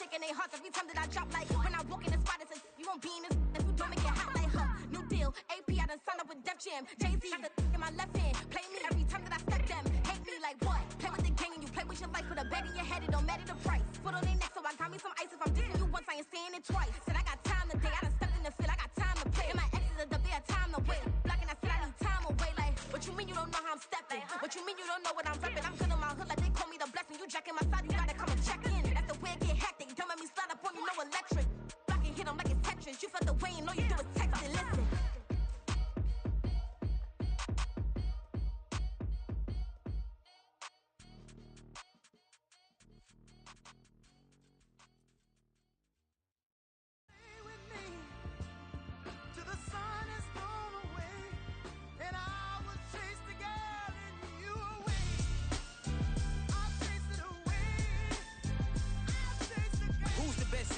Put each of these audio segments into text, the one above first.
shaking their hearts every time that I drop. Like when I walk in the spot, it says you won't be in this. If you don't make it hot like her. New deal, AP, I done signed up with Def Jam. Jay-Z got the in my left hand. Play me every time that I step them. Hate me like what? Play with the gang and you play with your life. With a bag in your head, it don't matter the price. Foot on their neck, so I got me some ice. If I'm dissing you once, I ain't saying it twice. Said I got time today, I done stepped in the field, I got time to play. And my exes are up there, time to wait. Blocking, I said I need time away. Like, what you mean you don't know how I'm stepping? What you mean you don't know what I'm repping? I'm good in my hood, like they call me the blessing. You jacking my side, you gotta come and check in. That's the way it get hectic. Don't make me slide up on you, no electric. Blocking, hit them like it's Tetris. You felt the way and all you do is text it. Listen.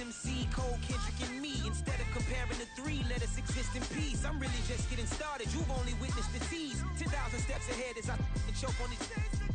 MC, Cole, Kendrick, and me. Instead of comparing the three, let us exist in peace. I'm really just getting started. You've only witnessed the tease. 10,000 steps ahead as I choke on this.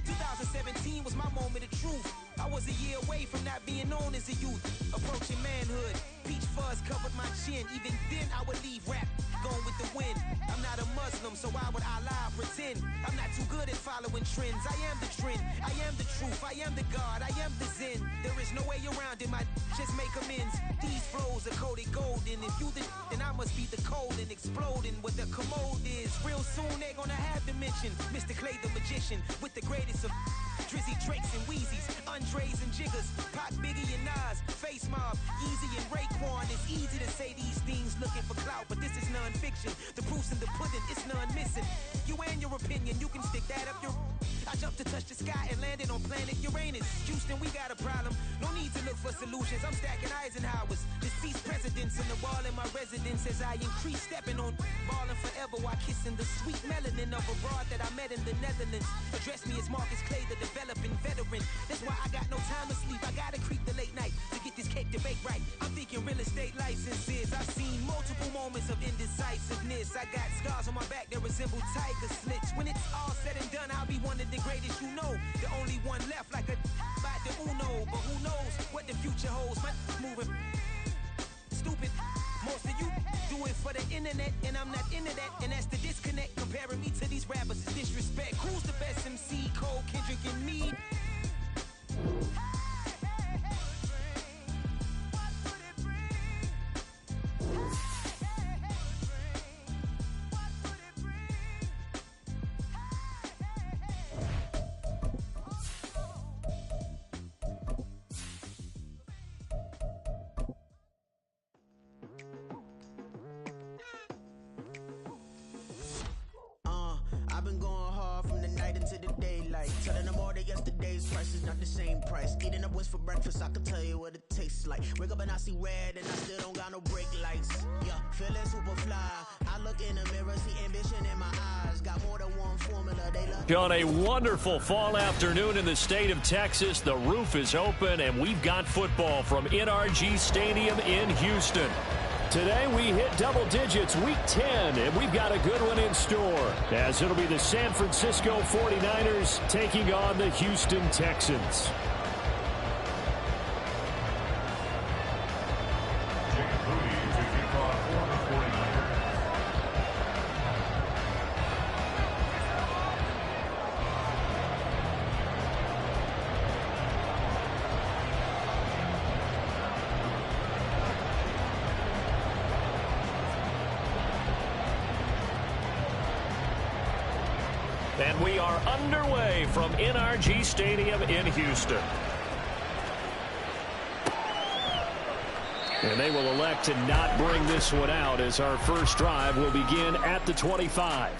2017 was my moment of truth. I was a year away from not being known as a youth. Approaching manhood. Peach fuzz covered my chin. Even then, I would leave rap going with the wind. I'm not a Muslim, so why would I lie or pretend? I'm not too good at following trends. I am the trend. I am the truth. I am the God. I am the Zen. There is no way around it. My just make amends. These flows are coated golden. If you the then I must be the cold and exploding what the commode is. Real soon they're gonna have to mention Mr. Clay the magician with the greatest of Drizzy, Drakes, and Wheezies, Andres and Jiggers, Pac, Biggie, and Nas, Face Mob, Easy and Raekwon. It's easy to say these things looking for clout, but this is non-fiction. The proof's in the pudding, it's none missing. You and your opinion, you can stick that up your... I jumped to touch the sky and landed on planet Uranus. Houston, we got a problem. No need to look for solutions. I'm stacking Eisenhowers. Deceased presidents in the wall in my residence as I increase stepping on ballin' forever while kissing the sweet melanin of a broad that I met in the Netherlands. Address me as Marcus Clay, the developing veteran. That's why I got no time to sleep. I gotta creep the late night to get this cake to bake right. I'm thinking real estate licenses. I've seen multiple moments of indecisiveness. I got scars on my back that resemble tiger slits. When it's all said and done, I'll be one of the greatest you know. The only one left like a by the Uno. But who knows what the future holds? My moving stupid. Most of you do it for the internet, and I'm not into that. And that's the disconnect. Comparing me to these rappers is disrespect. Who's the best MC? Cole, Kendrick, and me. I've been going hard from the night into the daylight. Telling them all that yesterday's price is not the same price. Eating up what's for breakfast, I can tell you what it tastes like. Wake up and I see red and I still don't got no brake lights. Yeah, feeling super fly. I look in the mirror, see ambition in my eyes. Got more than one formula, they love. On a wonderful fall afternoon in the state of Texas, the roof is open and we've got football from NRG Stadium in Houston. Today we hit double digits, week 10, and we've got a good one in store, as it'll be the San Francisco 49ers taking on the Houston Texans. And we are underway from NRG Stadium in Houston. And they will elect to not bring this one out as our first drive will begin at the 25.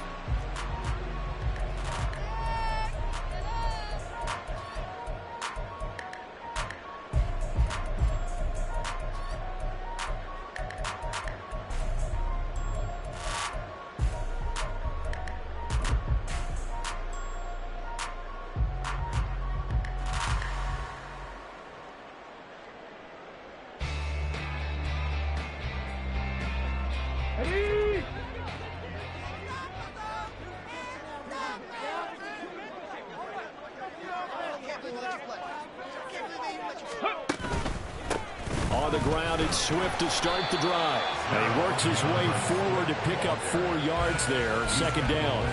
the ground. It's Swift to start the drive. And he works his way forward to pick up 4 yards there. Second down.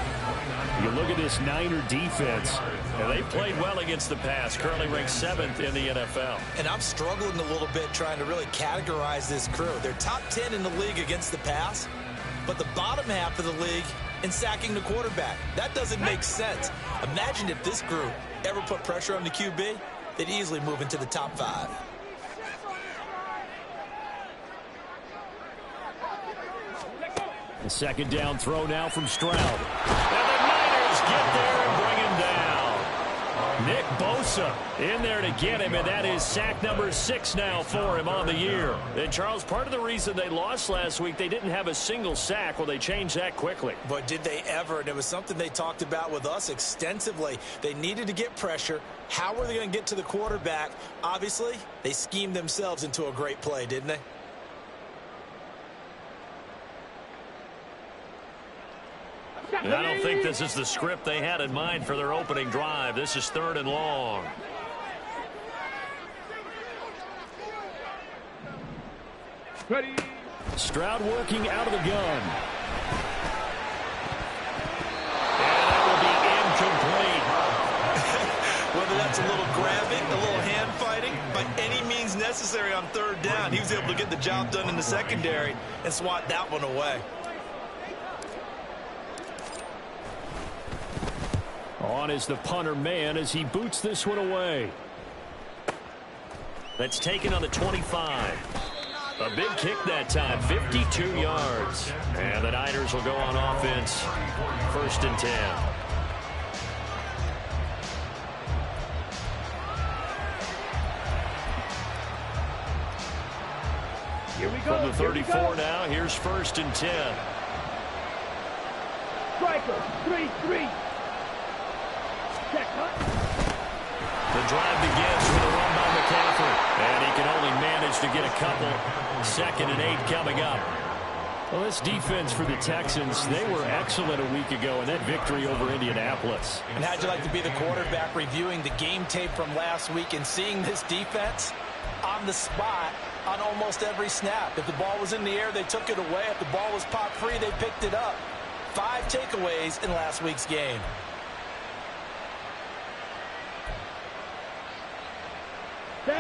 You look at this Niner defense. And they played well against the pass. Currently ranked 7th in the NFL. And I'm struggling a little bit trying to really categorize this crew. They're top 10 in the league against the pass, but the bottom half of the league in sacking the quarterback. That doesn't make sense. Imagine if this group ever put pressure on the QB, they'd easily move into the top 5. The second down throw now from Stroud. And the Niners get there and bring him down. Nick Bosa in there to get him, and that is sack number 6 now for him on the year. And, Charles, part of the reason they lost last week, they didn't have a single sack. Well, they changed that quickly. But did they ever? And it was something they talked about with us extensively. They needed to get pressure. How were they going to get to the quarterback? Obviously, they schemed themselves into a great play, didn't they? And I don't think this is the script they had in mind for their opening drive. This is 3rd and long. Ready. Stroud working out of the gun. And that will be incomplete. Whether that's a little grabbing, a little hand fighting, by any means necessary on 3rd down, he was able to get the job done in the secondary and swat that one away. On is the punter man as he boots this one away. That's taken on the 25. A big kick that time, 52 yards. And the Niners will go on offense, 1st and 10. Here we go. From the 34 now, here's 1st and 10. Striker, 3-3. The drive begins with a run by McCaffrey. And he can only manage to get a couple. 2nd and 8 coming up. Well, this defense for the Texans, they were excellent a week ago in that victory over Indianapolis. And how'd you like to be the quarterback reviewing the game tape from last week and seeing this defense on the spot on almost every snap? If the ball was in the air, they took it away. If the ball was pop free, they picked it up. 5 takeaways in last week's game.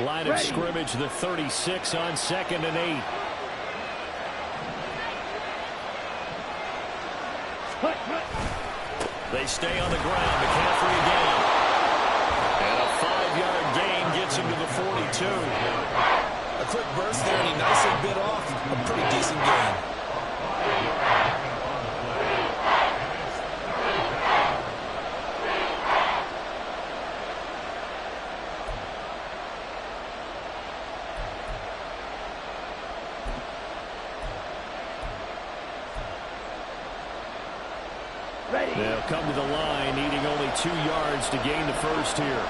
Line of scrimmage, the 36 on 2nd and 8. They stay on the ground. McCaffrey again. And a 5-yard gain gets him to the 42. A quick burst there, and he nicely bit off a pretty decent gain. They'll come to the line, needing only 2 yards to gain the first here.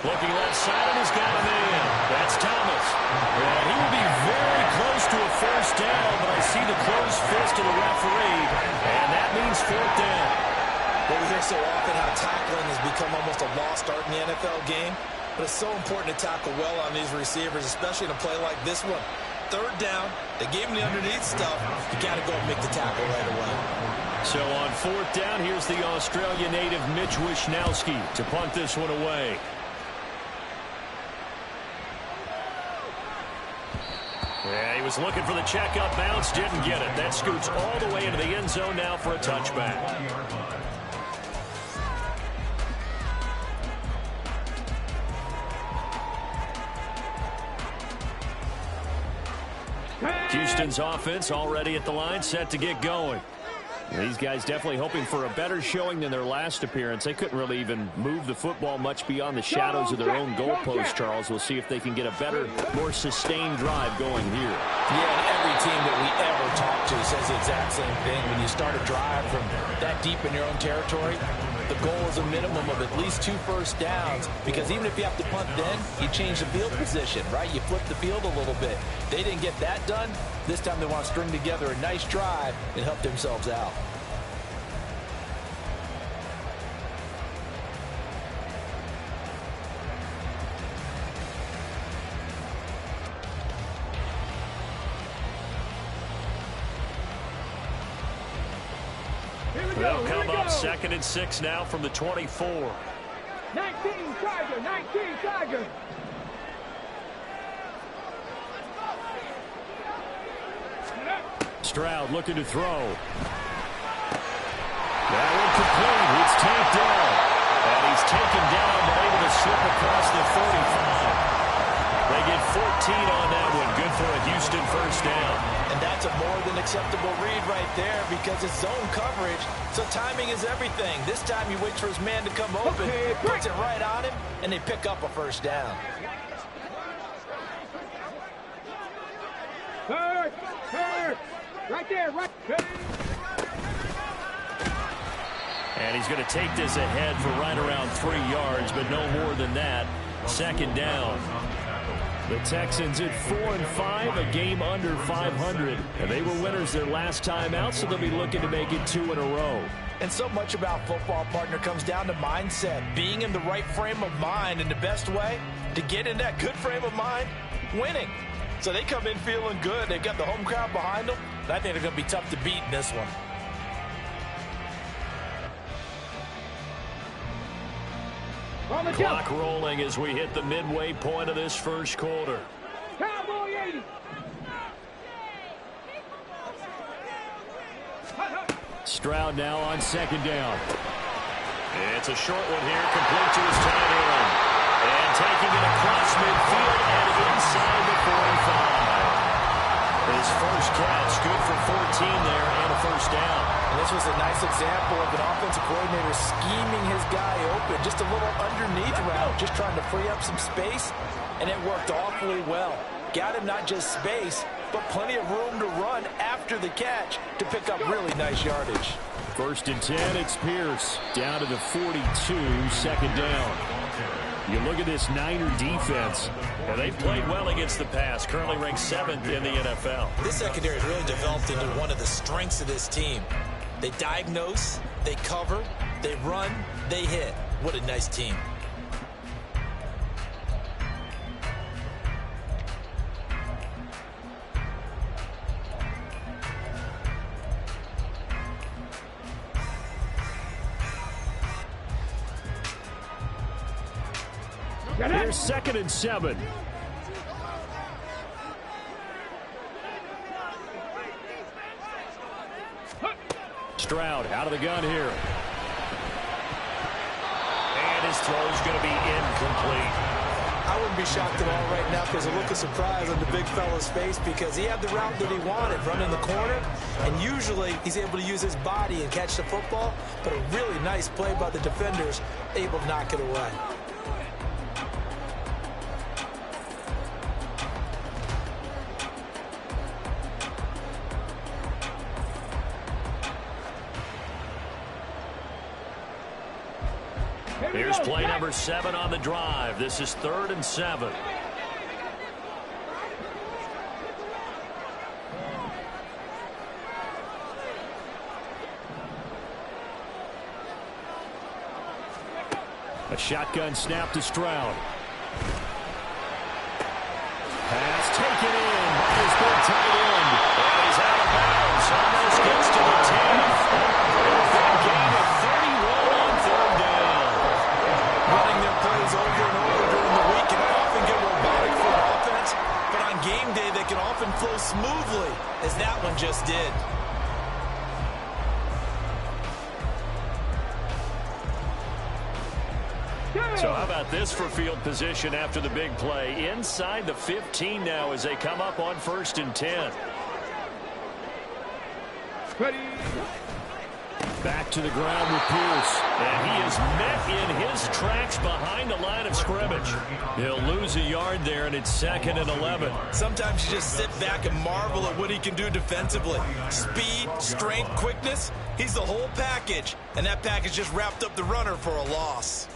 Looking left side, and he's got him in. That's Thomas. And he will be very close to a first down, but I see the closed fist of the referee, and that means 4th down. Well, we hear so often how tackling has become almost a lost art in the NFL game, but it's so important to tackle well on these receivers, especially in a play like this one. 3rd down, they gave him the underneath stuff. You got to go and make the tackle right away. So on 4th down, here's the Australia native Mitch Wishnowski to punt this one away. Yeah, he was looking for the checkup bounce, didn't get it. That scoots all the way into the end zone now for a touchback. Houston's offense already at the line, set to get going. These guys definitely hoping for a better showing than their last appearance. They couldn't really even move the football much beyond the shadows of their own goalpost, Charles. We'll see if they can get a better, more sustained drive going here. Yeah, and every team that we ever talk to says the exact same thing. When you start a drive from that deep in your own territory, the goal is a minimum of at least 2 first downs, because even if you have to punt then, you change the field position, right? You flip the field a little bit. They didn't get that done. This time they want to string together a nice drive and help themselves out. They'll come up 2nd and 6 now from the 24. 19 Tiger, 19 Tiger. Stroud looking to throw. That one complete. It's tanked down. And he's taken down, but able to slip across the 45. They get 14 on that one. Good for a Houston first down. And that's a more than acceptable read right there because it's zone coverage, so timing is everything. This time he waits for his man to come open, puts it right on him, and they pick up a first down. Third. Right there, right. And he's going to take this ahead for right around 3 yards, but no more than that. 2nd down. The Texans at 4-5, a game under 500. And they were winners their last time out, so they'll be looking to make it 2 in a row. And so much about football, partner, comes down to mindset. Being in the right frame of mind, and the best way to get in that good frame of mind, winning. So they come in feeling good. They've got the home crowd behind them. And I think they're going to be tough to beat in this one. Clock rolling as we hit the midway point of this first quarter. Cowboy 80. Stroud now on 2nd down. It's a short one here, complete to his tight end. And taking it across midfield and inside the 45. His first catch, good for 14 there and a first down. And this was a nice example of an offensive coordinator scheming his guy open. Just a little underneath route, just trying to free up some space, and it worked awfully well. Got him not just space, but plenty of room to run after the catch to pick up really nice yardage. 1st and 10, it's Pierce. Down to the 42, 2nd down. You look at this Niner defense, and they've played well against the pass, currently ranked 7th in the NFL. This secondary has really developed into one of the strengths of this team. They diagnose, they cover, they run, they hit. What a nice team. Here's 2nd and 7. Stroud out of the gun here. And his throw's going to be incomplete. I wouldn't be shocked at all right now if there's a look of surprise on the big fella's face because he had the route that he wanted, running the corner, and usually he's able to use his body and catch the football, but a really nice play by the defenders, able to knock it away. Here's play number 7 on the drive. This is 3rd and 7. A shotgun snap to Stroud. Pass taken in by his big tight end. And he's out of bounds. Almost gets to the 10. Big gain of 31 on 3rd down. Running their plays over and over during the week can often get robotic for an offense, but on game day they can often flow smoothly, as that one just did. So how about this for field position after the big play? Inside the 15 now as they come up on 1st and 10. Ready. Back to the ground with Pierce. And he is met in his tracks behind the line of scrimmage. He'll lose a yard there, and it's 2nd and 11. Sometimes you just sit back and marvel at what he can do defensively. Speed, strength, quickness, he's the whole package. And that package just wrapped up the runner for a loss.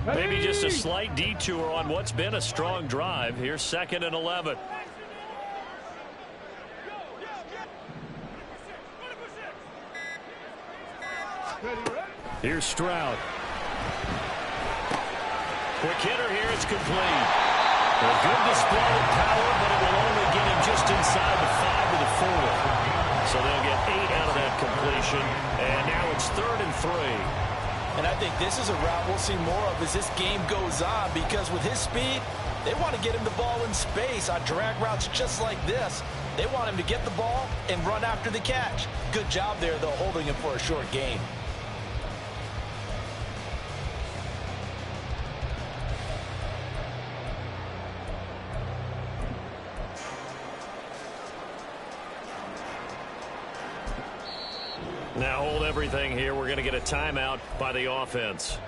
Maybe just a slight detour on what's been a strong drive. Here's 2nd and 11. Here's Stroud. Quick hitter here. It's complete. A good display of power, but it will only get him just inside the 5 to the 4. So they'll get 8 out of that completion. And now it's 3rd and 3. And I think this is a route we'll see more of as this game goes on, because with his speed, they want to get him the ball in space on drag routes just like this. They want him to get the ball and run after the catch. Good job there, though, holding him for a short gain. Now hold everything here. We're going to get a timeout by the offense.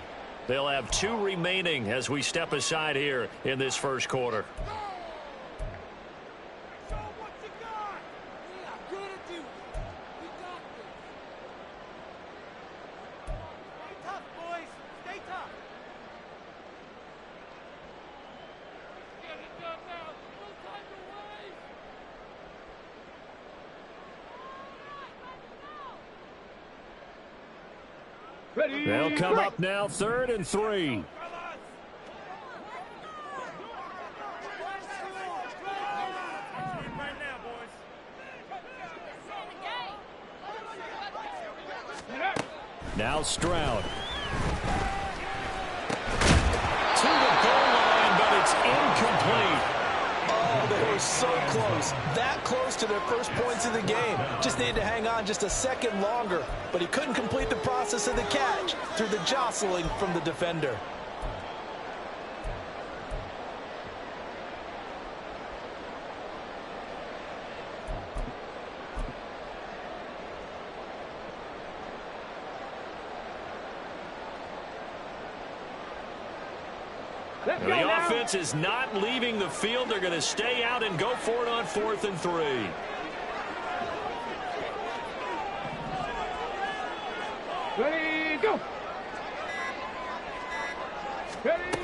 They'll have 2 remaining as we step aside here in this first quarter. They'll come up now, 3rd and 3. Now Stroud. To the goal line, but it's incomplete. Oh, they were so close. That close to their first points of the game. Just needed to hang on just a second longer. But he couldn't complete the process of the catch through the jostling from the defender. The offense is not leaving the field. They're going to stay out and go for it on 4th and 3. Ready, go. Ready.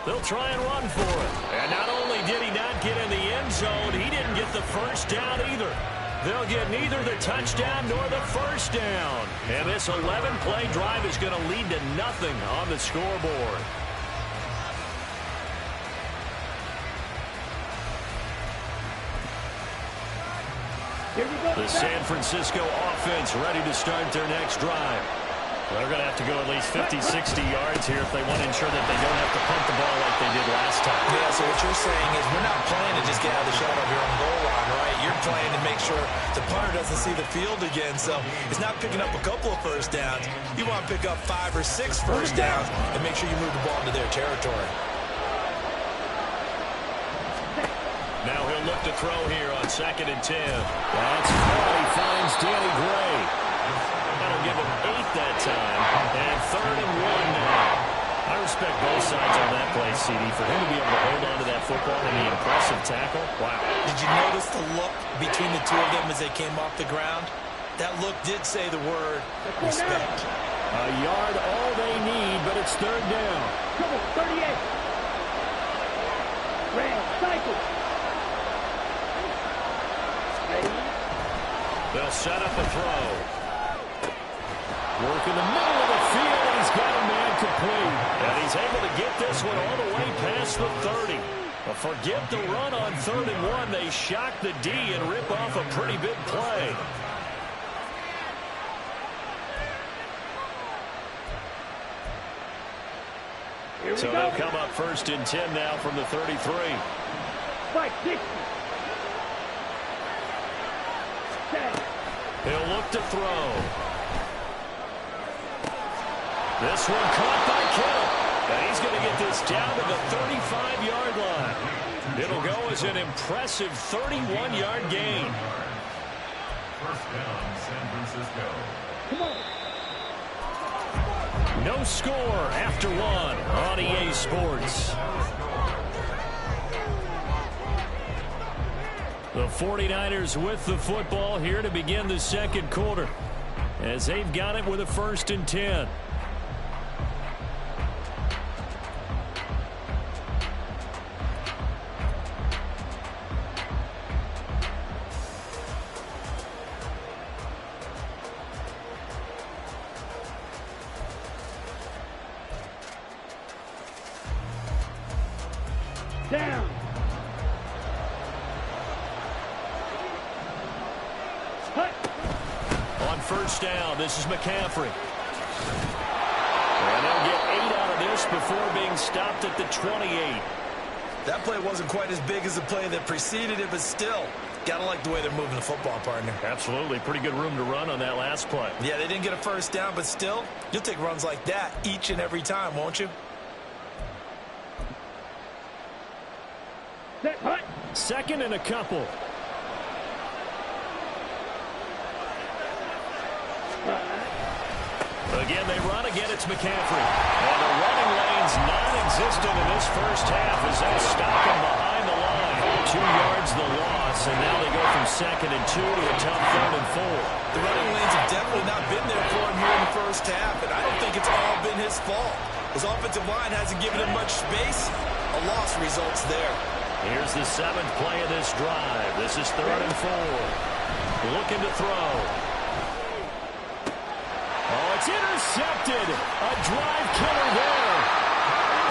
They'll try and run for it. And not only did he not get in the end zone, he didn't get the first down either. They'll get neither the touchdown nor the first down. And this 11-play drive is going to lead to nothing on the scoreboard. The San Francisco offense ready to start their next drive. They're going to have to go at least 50, 60 yards here if they want to ensure that they don't have to punt the ball like they did last time. Yeah, so what you're saying is we're not playing to just get out of the shadow of your own goal line, right? You're playing to make sure the punter doesn't see the field again. So it's not picking up a couple of first downs. You want to pick up 5 or 6 first downs and make sure you move the ball into their territory. Now he'll look to throw here on 2nd and 10. That's caught. He finds Danny Gray. That'll give him 8 that time. And 3rd and 1 now. I respect both sides on that play, CD. For him to be able to hold on to that football and the impressive tackle, wow. Did you notice the look between the two of them as they came off the ground? That look did say the word respect. A yard all they need, but it's 3rd down. Come on, 38. Red, cycle. They'll set up a throw. Work in the middle of the field, and he's got a man complete. And he's able to get this one all the way past the 30. But forget the run on 3rd and 1. They shock the D and rip off a pretty big play. So they'll come up 1st and 10 now from the 33. Spike, 60. He'll look to throw. This one caught by Kittle. And he's going to get this down to the 35-yard line. It'll go as an impressive 31-yard gain. First down, San Francisco. Come on. No score after 1 on EA Sports. The 49ers with the football here to begin the second quarter as they've got it with a 1st and 10. Down. Cut. On first down, this is McCaffrey. And they'll get 8 out of this before being stopped at the 28. That play wasn't quite as big as the play that preceded it, but still, gotta like the way they're moving the football, partner. Absolutely. Pretty good room to run on that last play. Yeah, they didn't get a first down, but still, you'll take runs like that each and every time, won't you? Cut. Second and a couple. Again, they run. Again, it's McCaffrey. And the running lane's non-existent in this first half as they stop him behind the line. 2 yards the loss, and now they go from 2nd and 2 to a tough 3rd and 4. The running lanes have definitely not been there for him here in the first half, and I don't think it's all been his fault. His offensive line hasn't given him much space. A loss results there. Here's the 7th play of this drive. This is 3rd and 4. Looking to throw. Oh, it's intercepted. A drive killer there.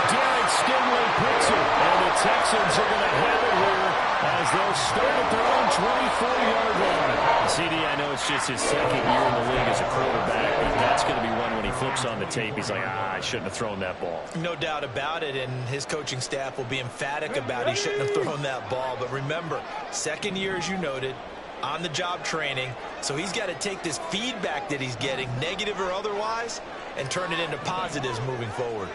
Derek Stingley picks it. And the Texans are going to have it here as they'll start at their own 24-yard line. CD, I know it's just his 2nd year in the league as a quarterback, but that's going to be one when he flips on the tape. He's like, I shouldn't have thrown that ball. No doubt about it, and his coaching staff will be emphatic about he shouldn't have thrown that ball. But remember, 2nd year, as you noted, on-the-job training, so he's got to take this feedback that he's getting, negative or otherwise, and turn it into positives moving forward.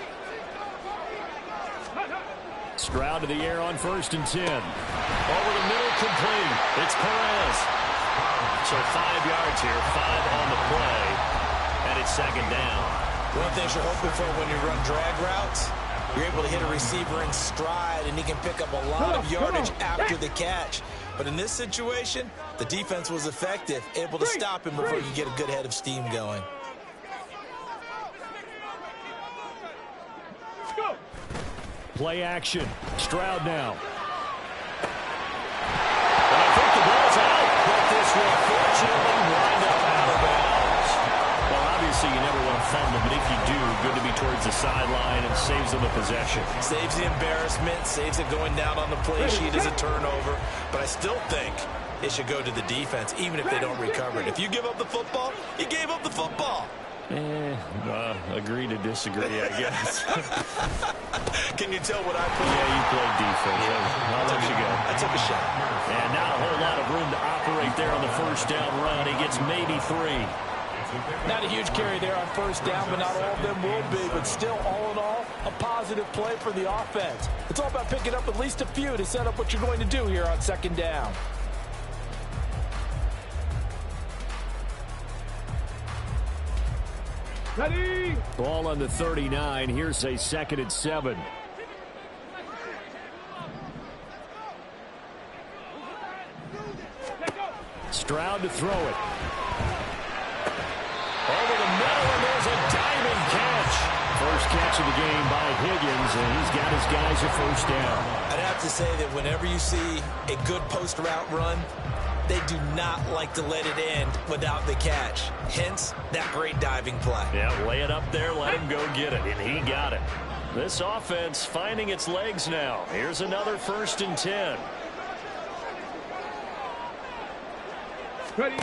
Stroud to the air on 1st and 10. Over the middle, complete. It's Perez. So 5 yards here, 5 on the play, and it's 2nd down. One of the things you're hoping for when you run drag routes, you're able to hit a receiver in stride, and he can pick up a lot of yardage after the catch. But in this situation, the defense was effective, able to stop him before you get a good head of steam going. Play action. Stroud now. And I think the ball's out, but this will unfortunately wind up out of bounds. Well, obviously you never want to fumble, but if you do, good to be towards the sideline and saves them a possession. Saves the embarrassment, saves it going down on the play sheet as a turnover, but I still think it should go to the defense, even if they don't recover it. If you give up the football, you gave up the football. Agree to disagree, I guess. Can you tell what I played? Yeah, you played defense. I'll let you go. I took a shot. And not a whole lot of room to operate there on the first down run. He gets maybe 3. Not a huge carry there on first down, but not all of them will be. But still, all in all, a positive play for the offense. It's all about picking up at least a few to set up what you're going to do here on 2nd down. Ready. Ball on the 39. Here's a 2nd and 7. Stroud to throw it. Over the middle, and there's a diving catch. First catch of the game by Higgins, and he's got his guys a first down. I'd have to say that whenever you see a good post route run, they do not like to let it end without the catch. Hence, that great diving play. Yeah, lay it up there, let him go get it, and he got it. This offense finding its legs now. Here's another 1st and 10. Ready.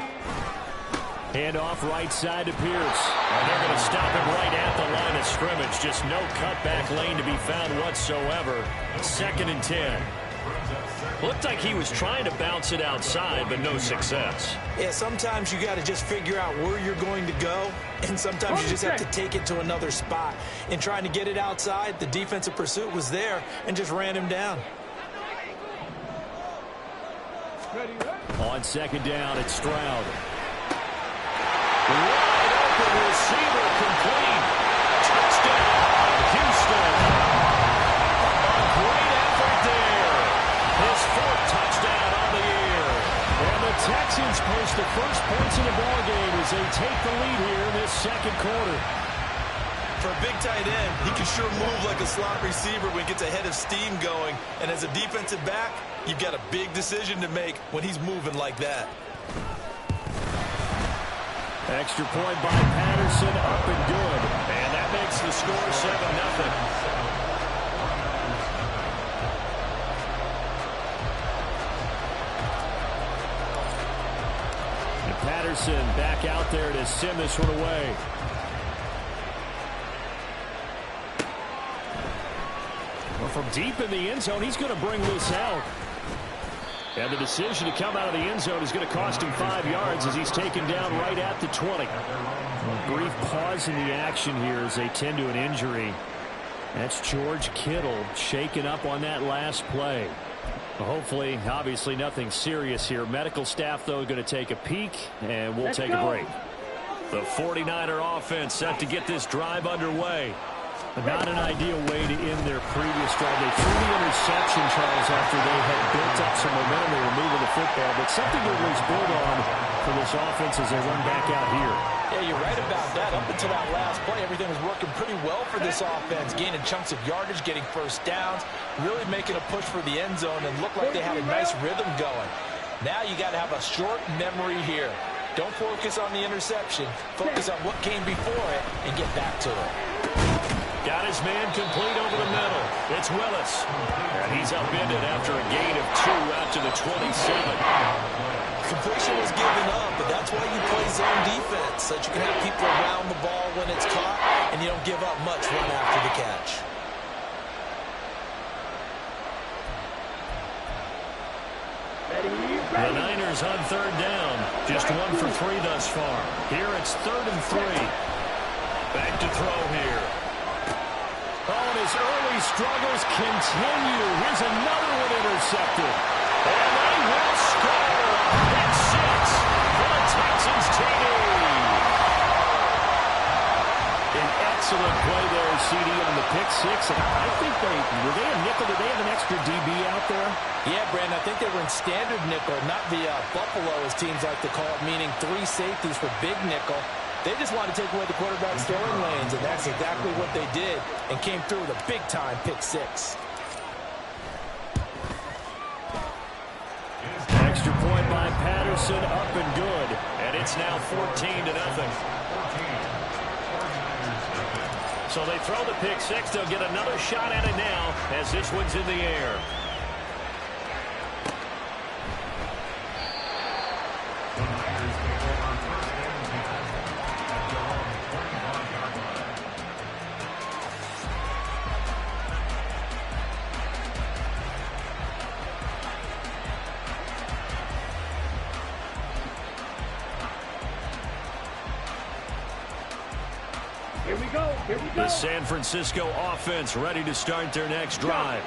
Hand off right side to Pierce. And they're going to stop him right at the line of scrimmage. Just no cutback lane to be found whatsoever. 2nd and 10. Looked like he was trying to bounce it outside, but no success. Yeah, sometimes you got to just figure out where you're going to go, and sometimes you just have to take it to another spot. In trying to get it outside, the defensive pursuit was there and just ran him down. On 2nd down, it's Stroud. Wide open receiver complete. Touchdown, Houston. A great effort there. His 4th touchdown on the year. And the Texans post the first points in the ballgame as they take the lead here in this 2nd quarter. For a big tight end, he can sure move like a slot receiver when he gets a head of steam going. And as a defensive back, you've got a big decision to make when he's moving like that. Extra point by Patterson, up and good. And that makes the score 7-0. And Patterson back out there to send this one away. Well, from deep in the end zone, he's going to bring this out. And the decision to come out of the end zone is going to cost him 5 yards as he's taken down right at the 20. A brief pause in the action here as they tend to an injury. That's George Kittle shaken up on that last play. Hopefully, obviously nothing serious here. Medical staff, though, going to take a peek, and we'll take a break. The 49er offense set to get this drive underway. Not an ideal way to end their previous drive. They threw the interception, Charles, after they had built up some momentum. They were moving the football, but something to at least build on for this offense as they run back out here. Yeah, you're right about that. Up until that last play, everything was working pretty well for this offense, gaining chunks of yardage, getting first downs, really making a push for the end zone, and looked like they had a nice rhythm going. Now you got to have a short memory here. Don't focus on the interception. Focus on what came before it and get back to it. Got his man complete over the middle. It's Willis. And he's upended after a gain of 2 out to the 27. Completion was given up, but that's why you play zone defense, so that you can have people around the ball when it's caught, and you don't give up much run after the catch. The Niners on 3rd down. Just 1 for 3 thus far. Here it's 3rd and 3. Back to throw here. Oh, and his early struggles continue. Here's another one intercepted. And they will score. Pick 6 for the Texans TD. An excellent play there, CD, on the pick 6. And I think were they a nickel? Did they have an extra DB out there? Yeah, Brandon, I think they were in standard nickel, not the Buffalo, as teams like to call it, meaning 3 safeties for big nickel. They just wanted to take away the quarterback's throwing lanes, and that's exactly what they did, and came through with a big-time pick 6. Extra point by Patterson, up and good. And it's now 14-0. So they throw the pick 6. They'll get another shot at it now as this one's in the air. The San Francisco offense ready to start their next drive.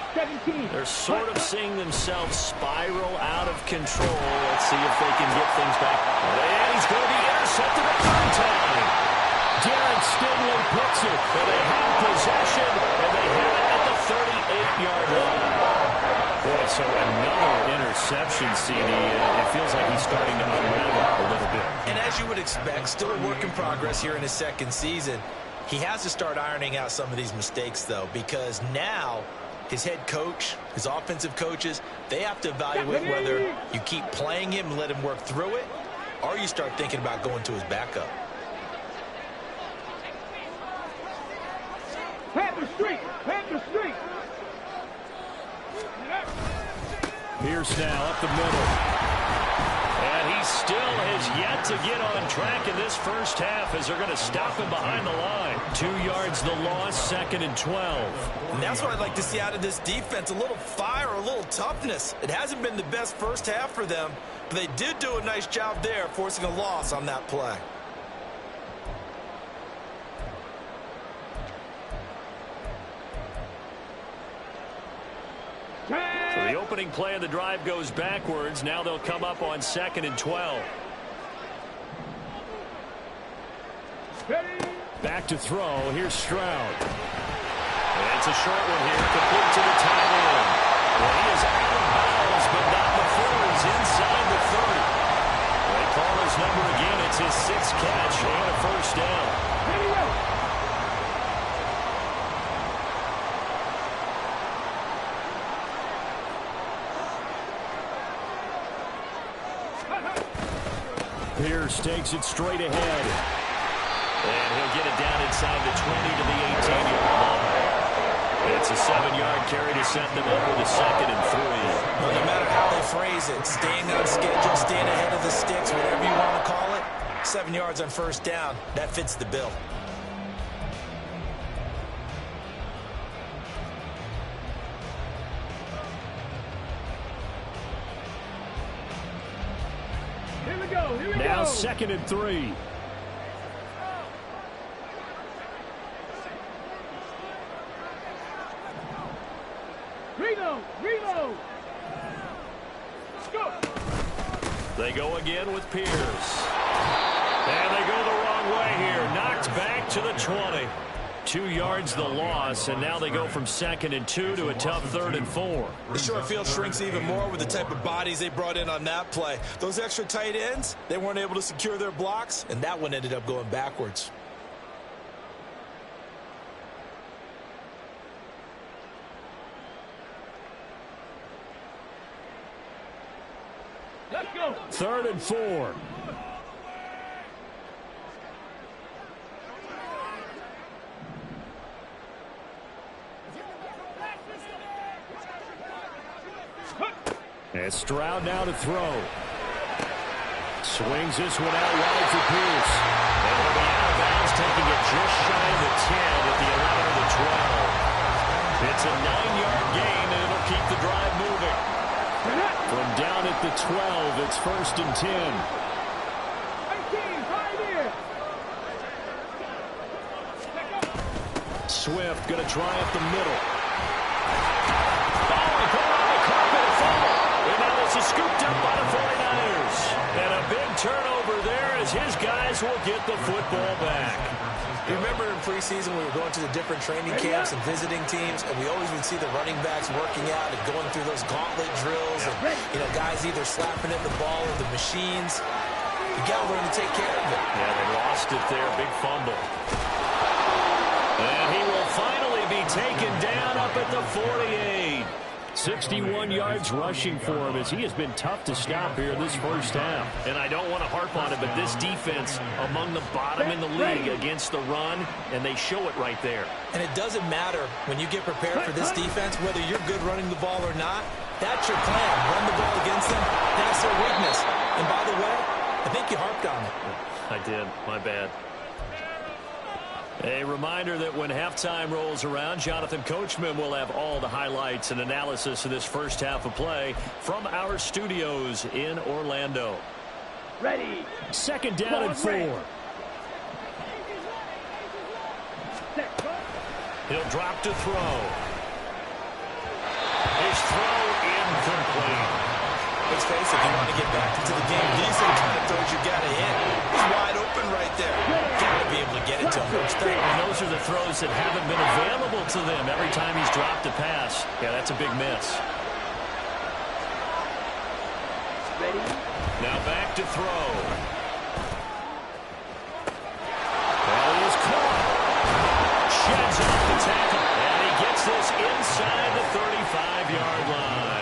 They're sort of seeing themselves spiral out of control. Let's see if they can get things back. And he's going to be intercepted a 3rd time. Jared Stingley puts it. And they have possession, and they have it at the 38-yard line. Boy, so another interception, CD. It feels like he's starting to unravel a little bit. And as you would expect, still a work in progress here in his 2nd season. He has to start ironing out some of these mistakes, though, because now his head coach, his offensive coaches, they have to evaluate whether you keep playing him and let him work through it, or you start thinking about going to his backup. Panther Street! Panther Street! Pierce now up the middle. And he still has yet to get on track in this first half as they're going to stop him behind the line. 2 yards the loss, 2nd and 12. And that's what I'd like to see out of this defense, a little fire, a little toughness. It hasn't been the best first half for them, but they did do a nice job there, forcing a loss on that play. So the opening play of the drive goes backwards. Now they'll come up on 2nd and 12. Back to throw. Here's Stroud. And it's a short one here. Complete to the tight end. Well, he is out of bounds, but not before he's inside the 30. They call his number again. It's his 6th catch and a first down. Pierce takes it straight ahead. And he'll get it down inside the 20 to the 18-yard line. It's a 7-yard carry to set them up with a 2nd and 3. Well, no matter how they phrase it, staying on schedule, staying ahead of the sticks, whatever you want to call 7 yards on first down. That fits the bill. Here we go. Here we go. Now 2nd and 3. Reload. Let's go. They go again with Pierce. And they go the wrong way here. Knocked back to the 20. 2 yards the loss, and now they go from 2nd and 2 to a tough 3rd and 4. The short field shrinks even more with the type of bodies they brought in on that play. Those extra tight ends, they weren't able to secure their blocks, and that one ended up going backwards. Let's go. 3rd and 4. And Stroud now to throw. Swings this one out wide for Pierce. And he'll be out of bounds, taking it just shy of the 10 at the 11 of the 12. It's a 9-yard gain, and it'll keep the drive moving. From down at the 12, it's 1st and 10. 18, right here. Swift going to try up the middle. Oh, he put it on the carpet and fumble. And now this is scooped up by the 49ers. And a big turnover there as his guys will get the football back. Remember in preseason we were going to the different training camps and visiting teams, and we always would see the running backs working out and going through those gauntlet drills, and guys either slapping at the ball or the machines. You got to learn to take care of it. Yeah, they lost it there. Big fumble. And he will finally be taken down up at the 48. 61 yards rushing for him as he has been tough to stop here this first half. And I don't want to harp on it, but this defense among the bottom in the league against the run, and they show it right there. And it doesn't matter when you get prepared for this defense, whether you're good running the ball or not. That's your plan. Run the ball against them. That's their weakness. And by the way, I think you harped on it. I did. My bad. A reminder that when halftime rolls around, Jonathan Coachman will have all the highlights and analysis of this first half of play from our studios in Orlando. Ready. 2nd down and 4. He'll drop to throw. His throw incomplete. Let's face it, if you want to get back into the game, these are the kind of throws you got to hit. He's wide open right there. Got to be able to get it to him. And those are the throws that haven't been available to them every time he's dropped a pass. Yeah, that's a big miss. Ready. Now back to throw. Well, he is caught. Sheds off the tackle. And he gets this inside the 35-yard line.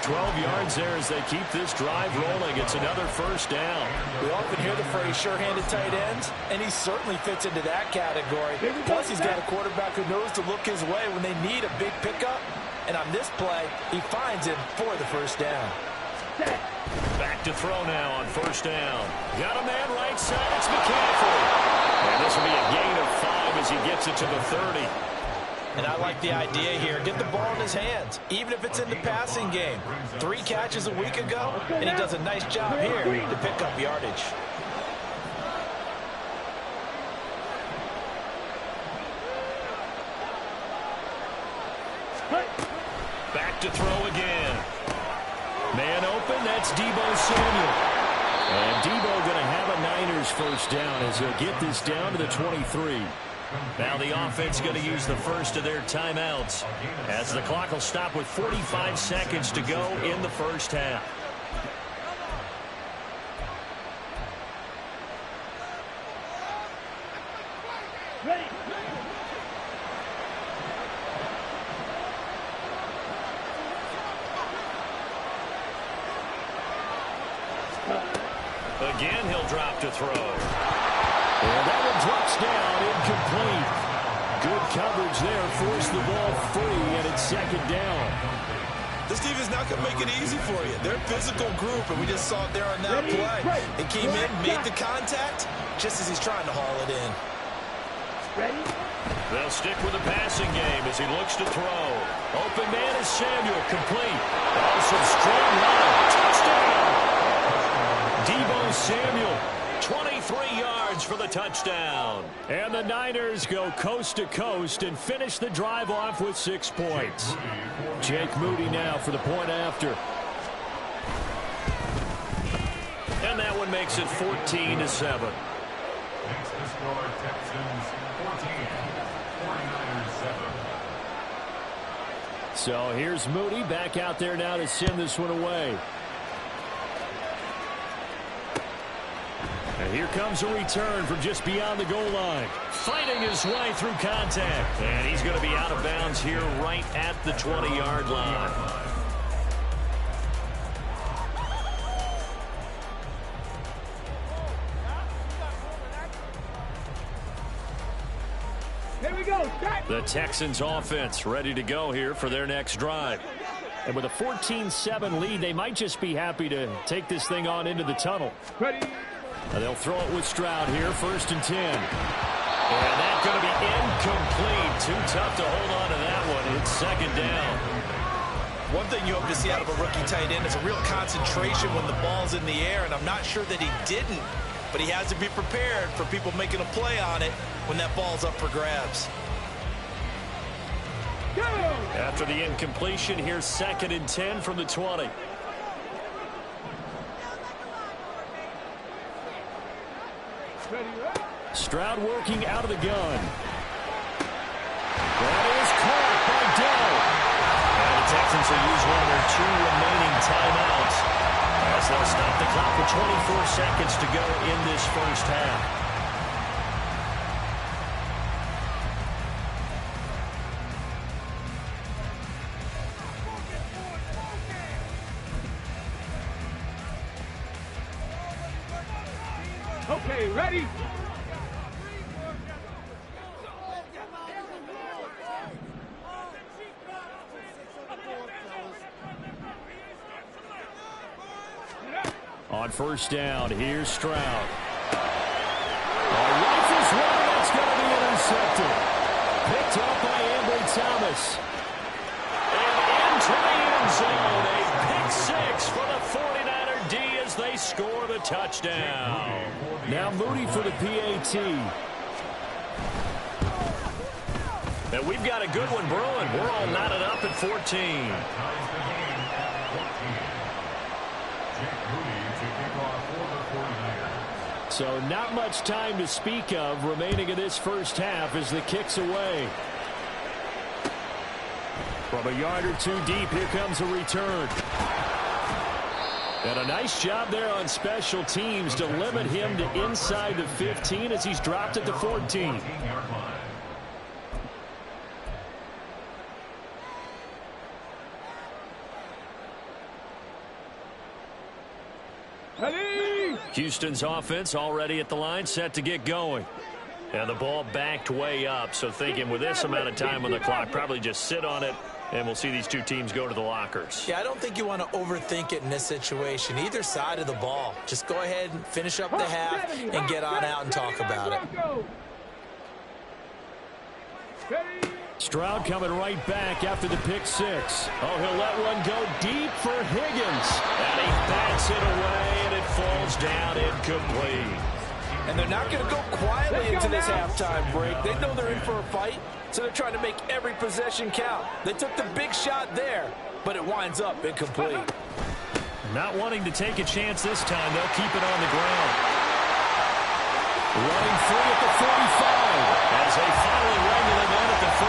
12 yards there as they keep this drive rolling. It's another first down. We often hear the phrase sure-handed tight ends, and he certainly fits into that category. Plus, he's got a quarterback who knows to look his way when they need a big pickup. And on this play, he finds him for the first down. Back to throw now on first down. Got a man right side. It's McCaffrey. And this will be a gain of 5 as he gets it to the 30. And I like the idea here. Get the ball in his hands, even if it's in the passing game. 3 catches a week ago, and he does a nice job here to pick up yardage. Back to throw again. Man open, that's Deebo Samuel. And Deebo going to have a Niners first down as he'll get this down to the 23. Now the offense going to use the first of their timeouts as the clock will stop with 45 seconds to go in the first half. Ready. Again, he'll drop to throw. And that one drops down, incomplete. Good coverage there, forced the ball free, and it's 2nd down. This defense not going to make it easy for you. They're a physical group, and we just saw it there on that play. It came in, made the contact, just as he's trying to haul it in. Ready? They'll stick with the passing game as he looks to throw. Open man is Samuel, complete. Also strong line, touchdown! Deebo Samuel, 23 yards for the touchdown. And the Niners go coast to coast and finish the drive off with 6 points. Jake Moody now for the point after. And that one makes it 14-7. Next to score, Texans 14, 49ers 7. So here's Moody back out there now to send this one away. And here comes a return from just beyond the goal line. Fighting his way through contact. And he's going to be out of bounds here right at the 20-yard line. Here we go. Start. The Texans offense ready to go here for their next drive. And with a 14-7 lead, they might just be happy to take this thing on into the tunnel. Ready. And they'll throw it with Stroud here, 1st and 10. And that's going to be incomplete. Too tough to hold on to that one. It's 2nd down. One thing you hope to see out of a rookie tight end is a real concentration when the ball's in the air, and I'm not sure that he didn't, but he has to be prepared for people making a play on it when that ball's up for grabs. Go. After the incompletion, here's 2nd and 10 from the 20. Stroud working out of the gun. That is caught by Dell. And the Texans will use one of their 2 remaining timeouts as they'll stop the clock with 24 seconds to go in this first half. Okay, ready? On 1st down, here's Stroud. Rifles one, that's going to be intercepted. Picked up by Ambry Thomas. And into the end zone, a pick 6 for the 49er D as they score the touchdown. Now Moody for the PAT. And we've got a good one brewing. We're all knotted up at 14. So not much time to speak of remaining in this first half as the kick's away. From a yard or 2 deep, here comes a return. And a nice job there on special teams to limit him to inside the 15 as he's dropped at the 14. Houston's offense already at the line, set to get going. And the ball backed way up, so thinking with this amount of time on the clock, probably just sit on it, and we'll see these 2 teams go to the lockers. Yeah, I don't think you want to overthink it in this situation. Either side of the ball. Just go ahead and finish up the half and get on out and talk about it. Stroud coming right back after the pick 6. Oh, he'll let one go deep for Higgins. And he bats it away, and it falls down incomplete. And they're not going to go quietly into this halftime break. They know they're in for a fight, so they're trying to make every possession count. They took the big shot there, but it winds up incomplete. Not wanting to take a chance this time, they'll keep it on the ground. Running free at the 45 as they finally wrangle him in at the 48.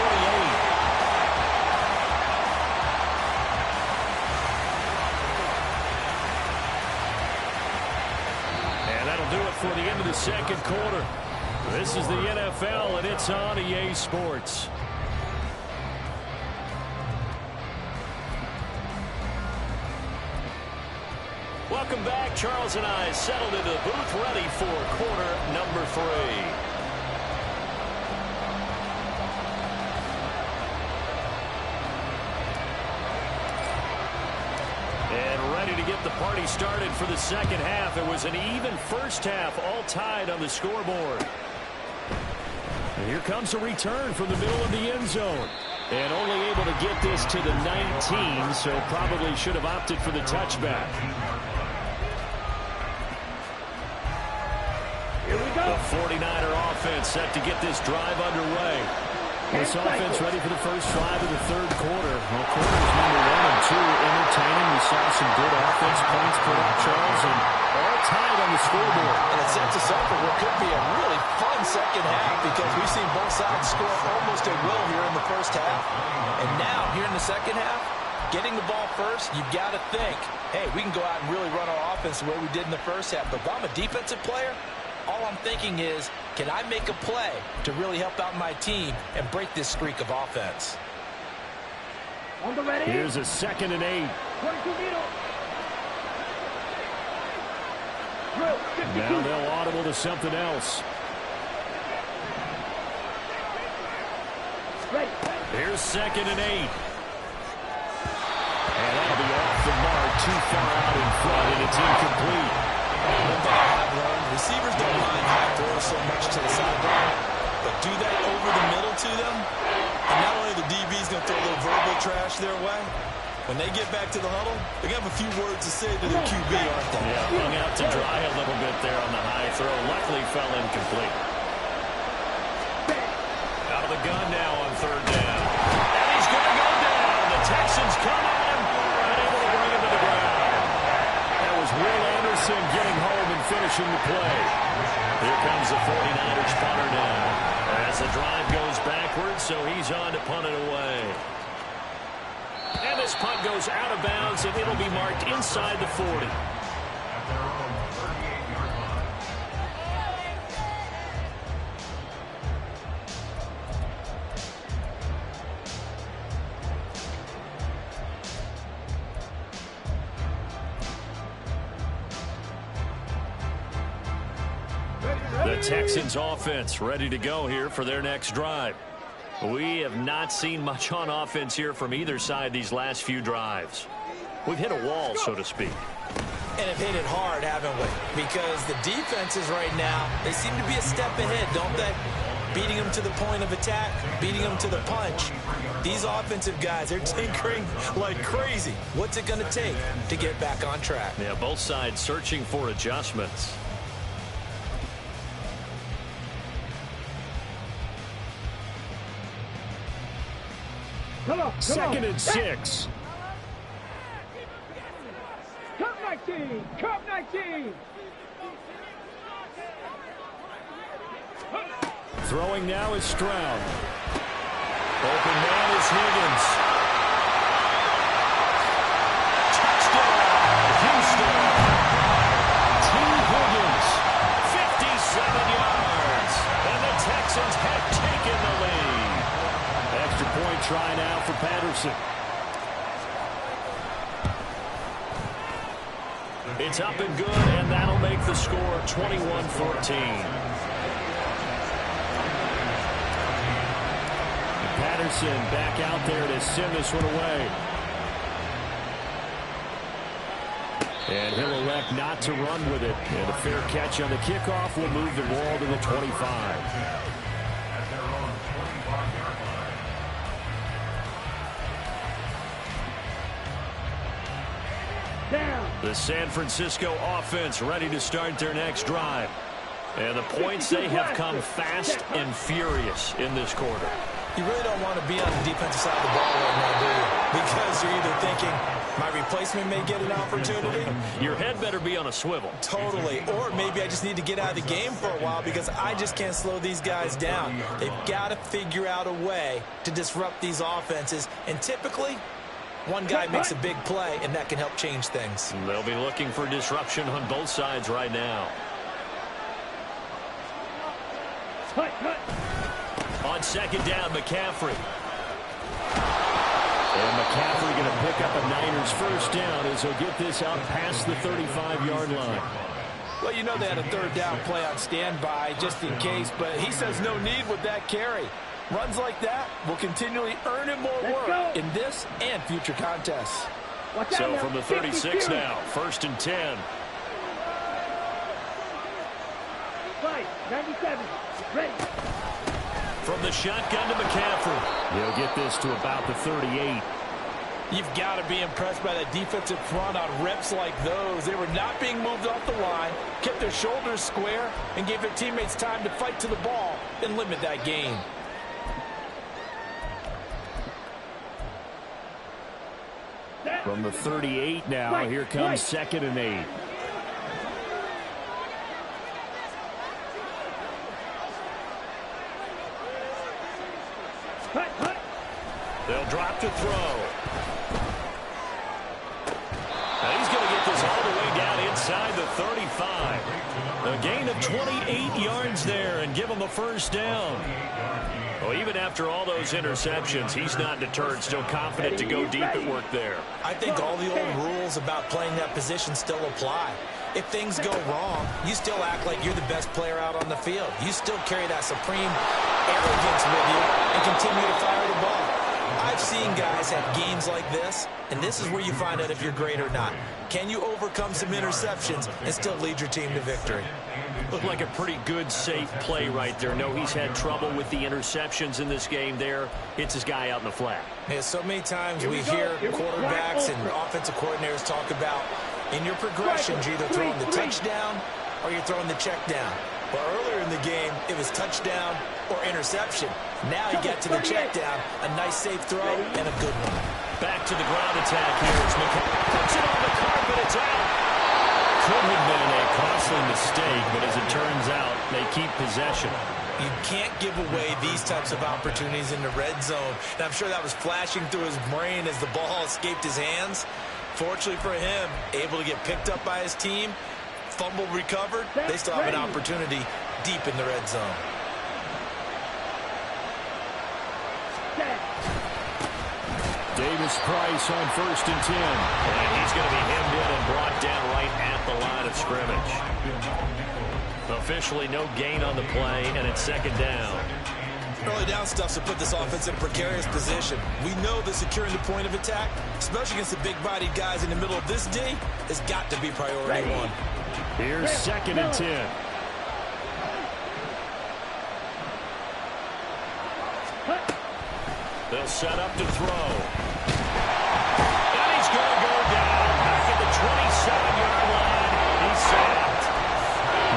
And that'll do it for the end of the second quarter. This is the NFL, and it's on EA Sports. Welcome back. Charles and I settled into the booth, ready for quarter number 3. party started for the second half. It was an even first half, all tied on the scoreboard. And here comes a return from the middle of the end zone. And only able to get this to the 19, so probably should have opted for the touchback. Here we go. The 49er offense set to get this drive underway. This offense ready for the first drive of the third quarter. Well, quarters number 1 and 2 entertaining. We saw some good offense points put up, Charles, and all tied on the scoreboard. And it sets us up for what could be a really fun second half because we've seen both sides score almost at will here in the first half. And now, here in the second half, getting the ball first, you've got to think, hey, we can go out and really run our offense the way we did in the first half. But if I'm a defensive player, all I'm thinking is, can I make a play to really help out my team and break this streak of offense? On the ready. Here's a 2nd and 8. 22 meter. Drill, 52. Now they'll audible to something else. Ready. Here's 2nd and 8. And that'll be off the mark, too far out in front, and it's incomplete. One thing I have learned, receivers don't mind high throws so much to the sideline, but do that over the middle to them, and not only the DB's going to throw a little verbal trash their way, when they get back to the huddle, they're going to have a few words to say to their QB, aren't they? Yeah, hung out to dry a little bit there on the high throw. Luckily fell incomplete. Out of the gun now on 3rd down. And he's going to go down. The Texans come at him and able to bring him to the ground. That was Will Anderson getting home and finishing the play. Here comes the 49ers punter now. As the drive goes backwards, so he's on to punt it away. And this punt goes out of bounds, and it'll be marked inside the 40. At their own 38-yard line. The Texans offense ready to go here for their next drive. We have not seen much on offense here from either side these last few drives. We've hit a wall, so to speak. And have hit it hard, haven't we? Because the defenses right now, they seem to be a step ahead, don't they? Beating them to the point of attack, beating them to the punch. These offensive guys, they're tinkering like crazy. What's it going to take to get back on track? Yeah, both sides searching for adjustments. Come on. 2nd and 6. Cup 19. Cup 19. Throwing now is Stroud. Open man is Higgins. Touchdown, Houston. T. Higgins, 57 yards. And the Texans have taken the lead. Extra point try now for Patterson. It's up and good, and that'll make the score 21-14. Patterson back out there to send this one away. And he'll elect not to run with it. And a fair catch on the kickoff will move the ball to the 25. The San Francisco offense ready to start their next drive. And the points, they have come fast and furious in this quarter. You really don't want to be on the defensive side of the ball right now, do you? Because you're either thinking, my replacement may get an opportunity. Your head better be on a swivel. Totally. Or maybe I just need to get out of the game for a while because I just can't slow these guys down. They've got to figure out a way to disrupt these offenses. And typically, one guy makes a big play, and that can help change things. They'll be looking for disruption on both sides right now. On 2nd down, McCaffrey. And McCaffrey going to pick up a Niners first down as he'll get this out past the 35-yard line. Well, you know they had a 3rd down play on standby just in case, but he says no need with that carry. Runs like that will continually earn him more work in this and future contests. So from the 36 now, 1st and 10. 97, ready. From the shotgun to McCaffrey. He'll get this to about the 38. You've got to be impressed by that defensive front on reps like those. They were not being moved off the line, kept their shoulders square, and gave their teammates time to fight to the ball and limit that gain. From the 38 now, here comes 2nd and 8. They'll drop to throw. Now he's going to get this all the way down inside the 35. A gain of 28 yards there and give him a 1st down. Well, even after all those interceptions, he's not deterred, still confident to go deep at work there. I think all the old rules about playing that position still apply. If things go wrong, you still act like you're the best player out on the field. You still carry that supreme arrogance with you and continue to fire the ball. I've seen guys have games like this, and this is where you find out if you're great or not. Can you overcome some interceptions and still lead your team to victory? Looked like a pretty good, safe play right there. No, he's had trouble with the interceptions in this game there. Hits his guy out in the flat. Yeah, so many times we hear quarterbacks and offensive coordinators talk about in your progressions, you're either throwing the touchdown or you're throwing the check down. Well, earlier in the game, it was touchdown or interception. Now you get to the check down, a nice safe throw, and a good one. Back to the ground attack here. It's McCaffrey. Puts it on the carpet. It's out. Could have been a costly mistake, but as it turns out, they keep possession. You can't give away these types of opportunities in the red zone. And I'm sure that was flashing through his brain as the ball escaped his hands. Fortunately for him, able to get picked up by his team, fumble recovered. They still have an opportunity deep in the red zone. Davis Price on 1st and 10. And he's going to be hemmed in and brought down right at the line of scrimmage. Officially no gain on the play, and it's 2nd down. Early down stuff to put this offense in a precarious position. We know that securing the point of attack, especially against the big-bodied guys in the middle of this D, has got to be priority one. Here's 2nd and 10. They'll set up to throw. And he's going to go down back at the 27-yard line. He's sacked.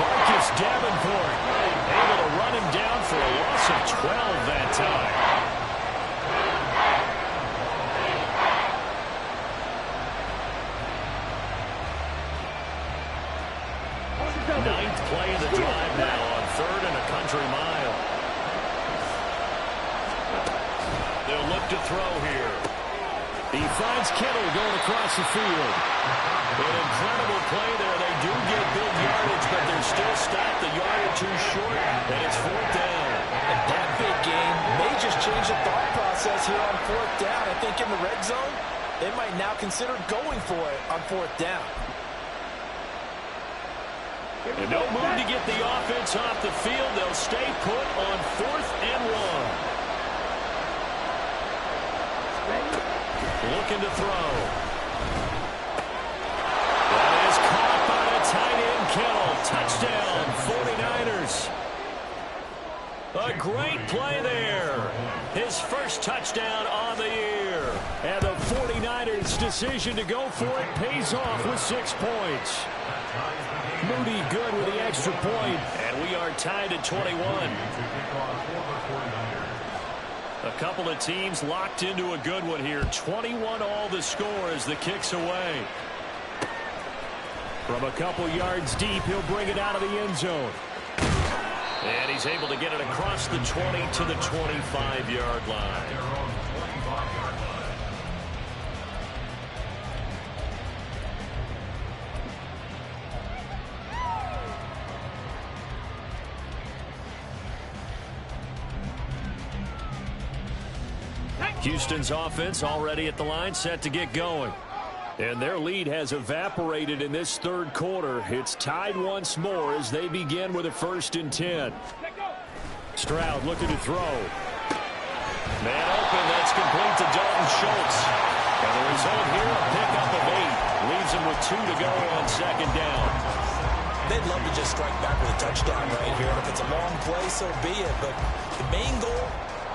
Marcus Davenport able to run him down for a loss of 12 that time. Ninth play of the drive now on 3rd and a country mile. They'll look to throw here. He finds Kittle going across the field. An incredible play there. They do get big yardage, but they're still stopped a yard or two short, and it's 4th down. And that big gain may just change the thought process here on 4th down. I think in the red zone, they might now consider going for it on 4th down. And no move to get the offense off the field. They'll stay put on 4th and 1. Looking to throw. That is caught by the tight end, Kittle. Touchdown, 49ers. A great play there. His first touchdown on the year. And the 49ers' decision to go for it pays off with 6 points. Moody good with the extra point. And we are tied at 21. A couple of teams locked into a good one here. 21 all the score as the kick's away. From a couple yards deep, he'll bring it out of the end zone. And he's able to get it across the 20 to the 25-yard line. Houston's offense already at the line, set to get going. And their lead has evaporated in this 3rd quarter. It's tied once more as they begin with a 1st and 10. Stroud looking to throw. Man open, that's complete to Dalton Schultz. And the result here, a pickup of 8. Leaves him with 2 to go on second down. They'd love to just strike back with a touchdown right here. And if it's a long play, so be it. But the main goal,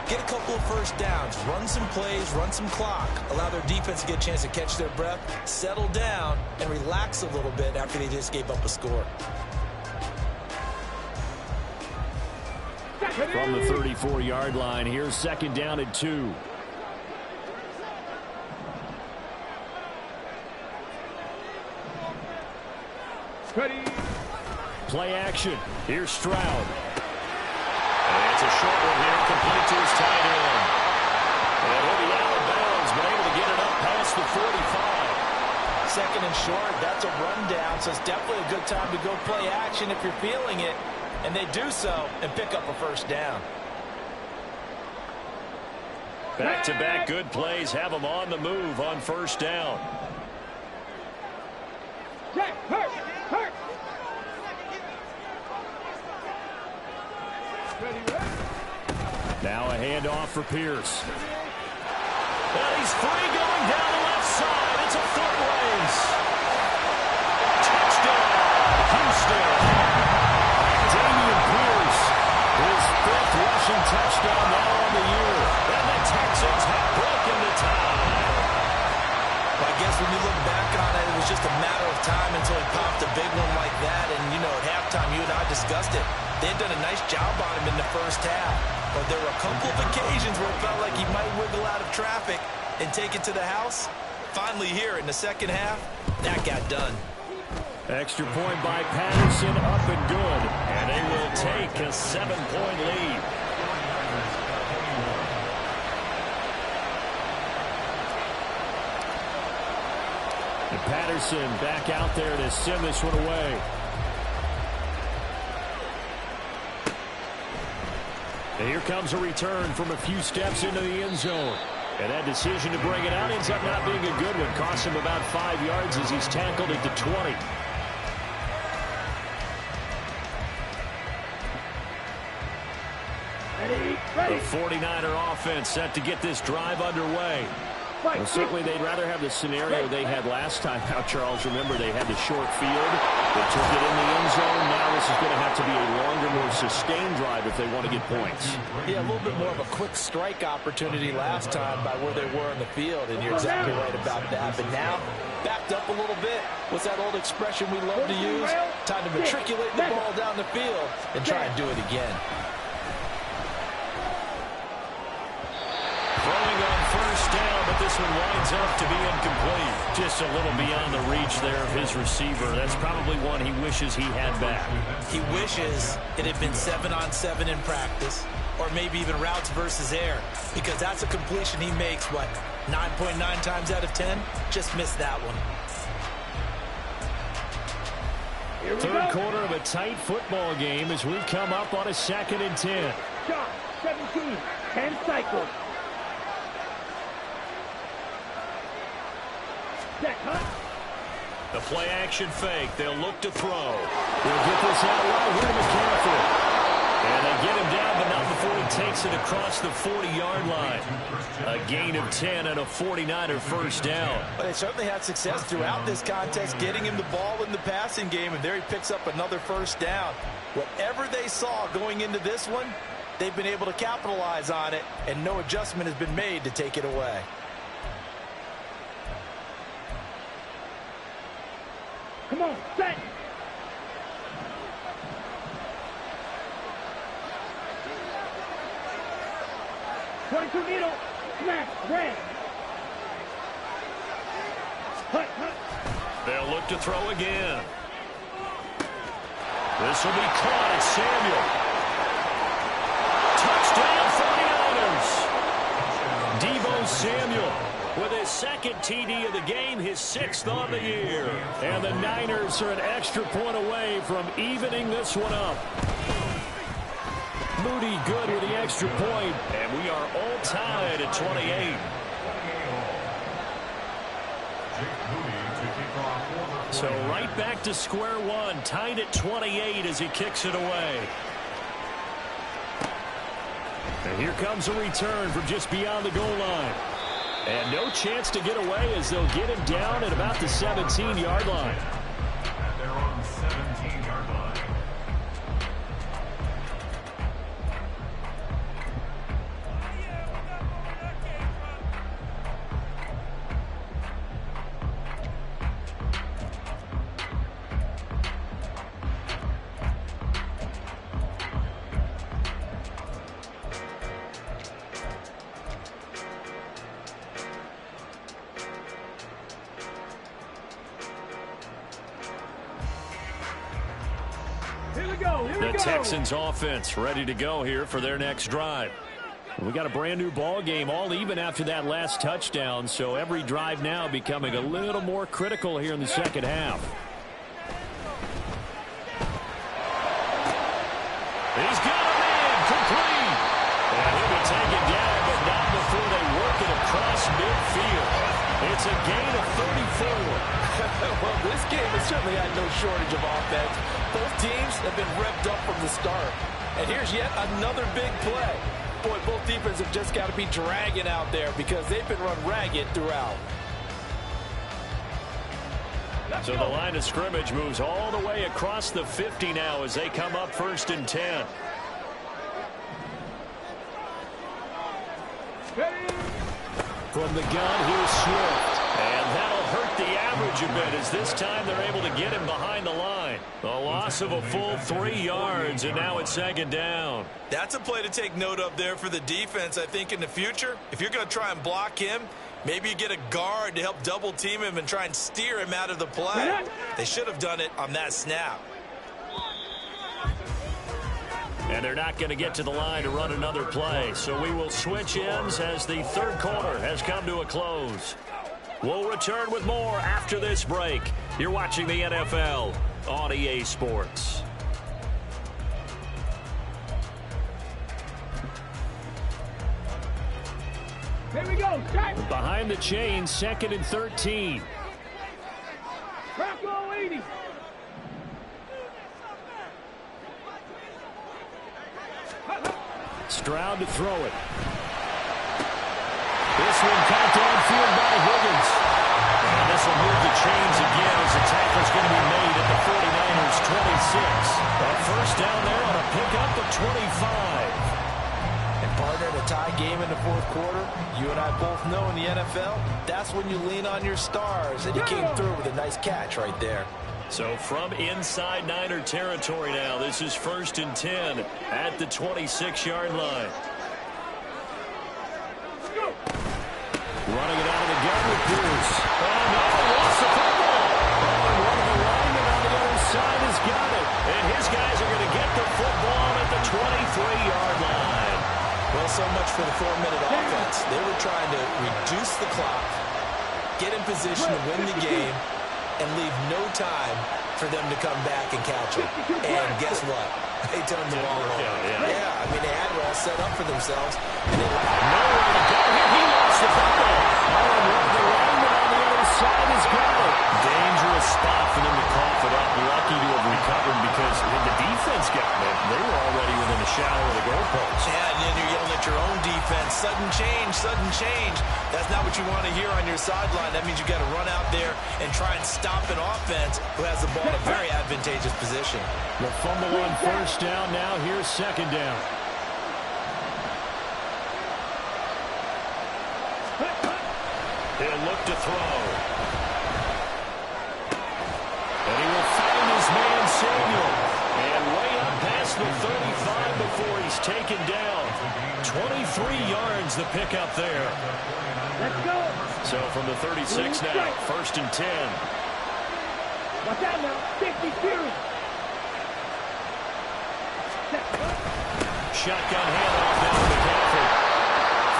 get a couple of first downs, run some plays, run some clock, allow their defense to get a chance to catch their breath, settle down, and relax a little bit after they just gave up a score. From the 34-yard line, here's second down and 2. Play action. Here's Stroud. And it's a short one here, complete to his tight end. And he'll be out of bounds, but able to get it up past the 45. Second and short, that's a rundown, so it's definitely a good time to go play action if you're feeling it. And they do so and pick up a first down. Back-to-back good plays have them on the move on first down. Jack, hurt. Now a handoff for Pierce. And he's free going down the left side. It's a foot race. Touchdown, Houston. Dameon Pierce, his 5th rushing touchdown now on the year. And the Texans have broken the tie. Well, I guess when you look back on it, it was just a matter of time until he popped a big one like that. And, you know, at halftime, you and I discussed it. They had done a nice job on him in the first half. But there were a couple of occasions where it felt like he might wiggle out of traffic and take it to the house. Finally here in the second half, that got done. Extra point by Patterson, up and good. And they will take a 7-point lead. And Patterson back out there to send this one away. And here comes a return from a few steps into the end zone. And that decision to bring it out ends up not being a good one. Costs him about 5 yards as he's tackled at the 20. The 49er offense set to get this drive underway. Well, certainly they'd rather have the scenario they had last time out, Charles. Remember, they had the short field. They took it in the end zone. Now this is going to have to be a longer, more sustained drive if they want to get points. Yeah, a little bit more of a quick strike opportunity last time by where they were in the field, and you're exactly right about that. But now, backed up a little bit. What's that old expression we love to use? Time to matriculate the ball down the field and try and do it again. Throwing on first down, but this one winds up to be incomplete. Just a little beyond the reach there of his receiver. That's probably one he wishes he had back. He wishes it had been 7-on-7 in practice, or maybe even routes versus air, because that's a completion he makes, what, 9.9 times out of 10? Just missed that one. Third quarter of a tight football game as we come up on a 2nd and 10. Shot, 17, 10 cycles. The play action fake. They'll look to throw. They'll get this out right here to McCaffrey. And they get him down, but not before he takes it across the 40-yard line. A gain of 10 and a 49er first down. But they certainly had success throughout this contest, getting him the ball in the passing game, and there he picks up another first down. Whatever they saw going into this one, they've been able to capitalize on it, and no adjustment has been made to take it away. Come on, set. .22 needle, smash, red. Hut. They'll look to throw again. This will be caught. It's Samuel. Touchdown 49ers. Deebo Samuel with his 2nd TD of the game, his 6th on the year. And the Niners are an extra point away from evening this one up. Moody good with the extra point, and we are all tied at 28. So right back to square one, tied at 28 as he kicks it away. And here comes a return from just beyond the goal line. And no chance to get away as they'll get him down at about the 17-yard line. At their own 17-yard line. The Texans offense ready to go here for their next drive. We got a brand new ball game, all even after that last touchdown, so every drive now becoming a little more critical here in the second half. He's got a man complete. And he'll be taken down, but not before they work it across midfield. It's a gain of 34. Well, this game has certainly had no shortage of offense. Both teams have been revved up from the start. And here's yet another big play. Boy, both defenses have just got to be dragging out there because they've been run ragged throughout. So the line of scrimmage moves all the way across the 50 now as they come up 1st and 10. From the gun, here's Swift. And that'll hurt the average a bit as this time they're able to get him behind the line. A loss of a full 3 yards, and now it's 2nd down. That's a play to take note of there for the defense, I think, in the future. If you're going to try and block him, maybe you get a guard to help double team him and try and steer him out of the play. They should have done it on that snap. And they're not going to get to the line to run another play. So we will switch ends as the third quarter has come to a close. We'll return with more after this break. You're watching the NFL on EA Sports. Here we go. Start. Behind the chain, 2nd and 13. Bronco 80. Stroud to throw it. This one caught downfield by Higgins. And this will move the chains again as the tackle's going to be made at the 49ers 26. A first down there on a pickup of 25. And partner, in a tie game in the fourth quarter, you and I both know in the NFL, that's when you lean on your stars. And you came through with a nice catch right there. So from inside Niner territory now, this is 1st and 10 at the 26-yard line. Running it out of the gun with Pierce. Oh, no, lost the football. And one of the linemen on the other side has got it. And his guys are going to get the football at the 23-yard line. Well, so much for the 4-minute offense. They were trying to reduce the clock, get in position to win the game, and leave no time for them to come back and catch it. And guess what? They turned the ball over. Yeah, I mean, they had it all set up for themselves. And they nowhere to go here. He lost the football. Oh, and one of the linemen on the other side has got it. Dangerous spot for them to cough it up. Lucky to have recovered because when the defense got it, they were already within a shadow of the goalpost. Yeah, and then you're yelling at your own defense. Sudden change, sudden change. That's not what you want to hear on your sideline. That means you got to run out there and try and stop an offense who has the ball in a very advantageous position. The fumble on first down. Now here's 2nd down. He'll look to throw. And he will find his man Samuel. And way up past the 35 before he's taken down. 23 yards the pickup there. Let's go. So from the 36 now, 1st and 10. Watch out now. 50 series. Shotgun handoff down to McCaffrey.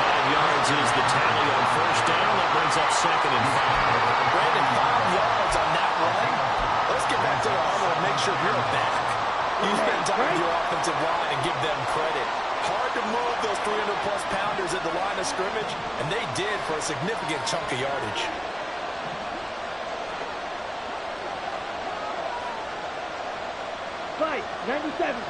5 yards is the tally on first down. That brings up 2nd and 5. Brandon, 5 yards on that run. Let's get back to the huddle and make sure you're back. You spend time with your offensive line and give them credit. Hard to move those 300-plus pounders at the line of scrimmage, and they did for a significant chunk of yardage. Fight, 97.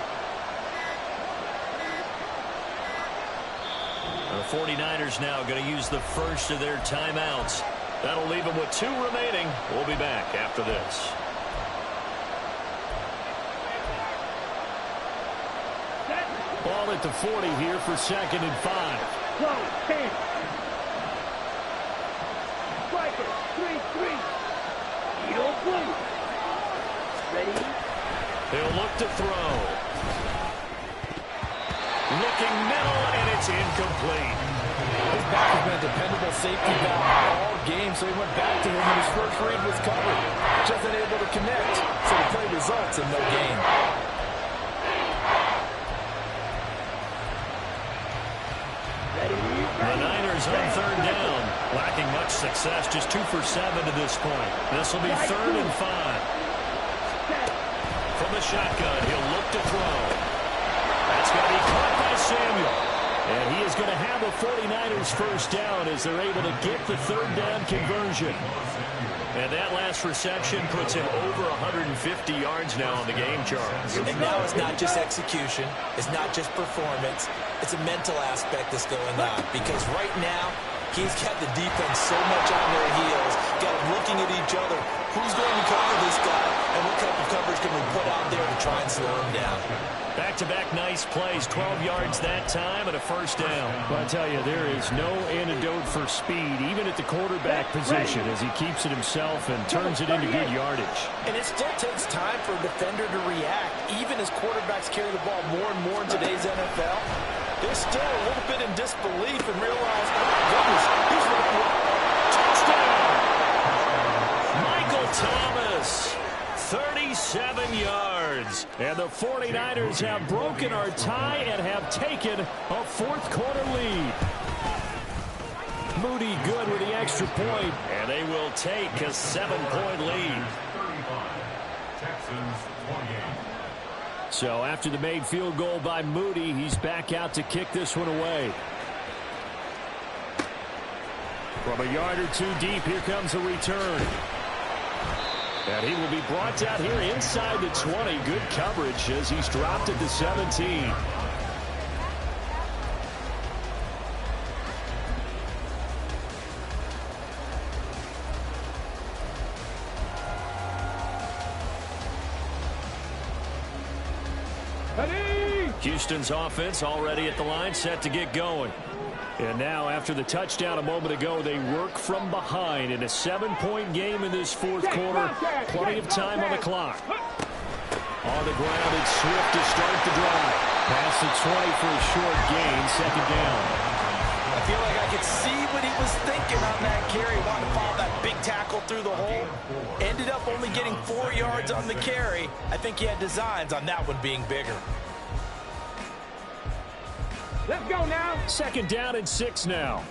49ers now going to use the first of their timeouts. That'll leave them with 2 remaining. We'll be back after this. Ball at the 40 here for 2nd and 5. 10. Striker, 3-3. Heel blue. Ready? He'll look to throw. Looking middle, and it's incomplete. His back has been a dependable safety valve all game, so he went back to him when his first read was covered. Just unable to connect, so the play results in no gain. The Niners on 3rd down. Lacking much success, just 2 for 7 to this point. This will be 3rd and 5. From the shotgun, he'll look to throw. That's going to be caught by Samuel. And he is going to have the 49ers first down as they're able to get the 3rd down conversion. And that last reception puts him over 150 yards now on the game, Charles. And now it's not just execution. It's not just performance. It's a mental aspect that's going on. Because right now, he's got the defense so much on their heels, got them looking at each other. Who's going to cover this guy, and what type of coverage can we put out there to try and slow him down? Back-to-back nice plays, 12 yards that time and a first down. But I tell you, there is no antidote for speed, even at the quarterback position, as he keeps it himself and turns it into good yardage. And it still takes time for a defender to react, even as quarterbacks carry the ball more and more in today's NFL. They're still a little bit in disbelief and realize, oh my goodness, he's running. Touchdown! Michael Thomas, 37 yards. And the 49ers have broken our tie and have taken a 4th quarter lead. Moody good with the extra point, and they will take a 7-point lead. 35. Texans 28. So after the made field goal by Moody, he's back out to kick this one away. From a yard or 2 deep, here comes a return. And he will be brought down here inside the 20. Good coverage as he's dropped at the 17. Houston's offense already at the line, set to get going. And now, after the touchdown a moment ago, they work from behind in a 7-point game in this 4th quarter. Plenty of time on the clock. On the ground, it's Swift to start the drive. Past the 20 for a short gain, 2nd down. I feel like I could see what he was thinking on that carry. Wanted to follow that big tackle through the hole. Ended up only getting 4 yards on the carry. I think he had designs on that one being bigger. Let's go now. 2nd down and 6 now.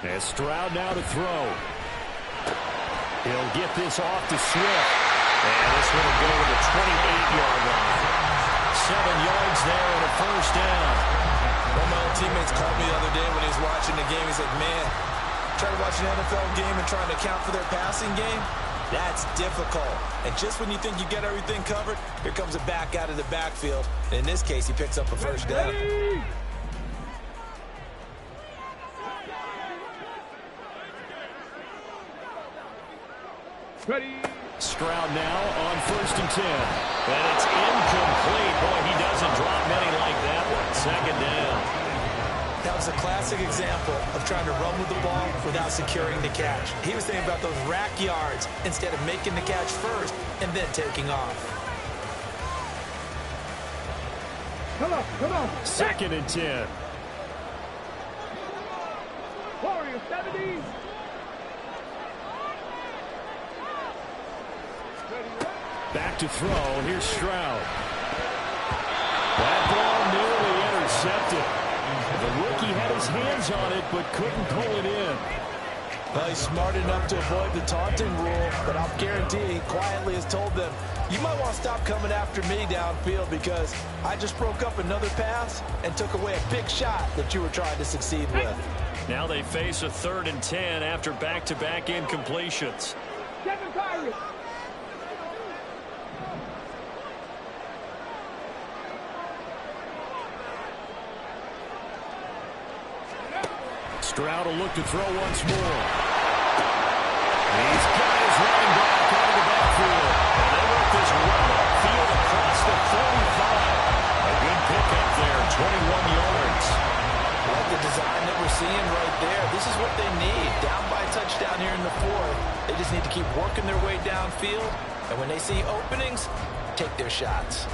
And Stroud now to throw. He'll get this off to Swift. And this one will go to the 28-yard line. 7 yards there and a first down. One of my old teammates called me the other day when he was watching the game. He said, man, trying to watch an NFL game and trying to account for their passing game, that's difficult. And just when you think you get everything covered, here comes a back out of the backfield. And in this case, he picks up a first down. Ready. Stroud now on 1st and 10. And it's incomplete. Boy, he doesn't drop many like that one. 2nd down. That was a classic example of trying to run with the ball without securing the catch. He was thinking about those rack yards instead of making the catch first and then taking off. Come on. 2nd and 10. Warrior 70. Back to throw. Here's Stroud. That ball nearly intercepted. The rookie had his hands on it, but couldn't pull it in. Well, he's smart enough to avoid the taunting rule, but I'll guarantee he quietly has told them, you might want to stop coming after me downfield because I just broke up another pass and took away a big shot that you were trying to succeed with. Now they face a 3rd and 10 after back-to-back incompletions. Stroud will look to throw once more. He's got his running back out of the backfield. And they work this run upfield across the 45. A good pickup there, 21 yards. I like the design that we're seeing right there. This is what they need. Down by a touchdown here in the 4th. They just need to keep working their way downfield. And when they see openings, take their shots.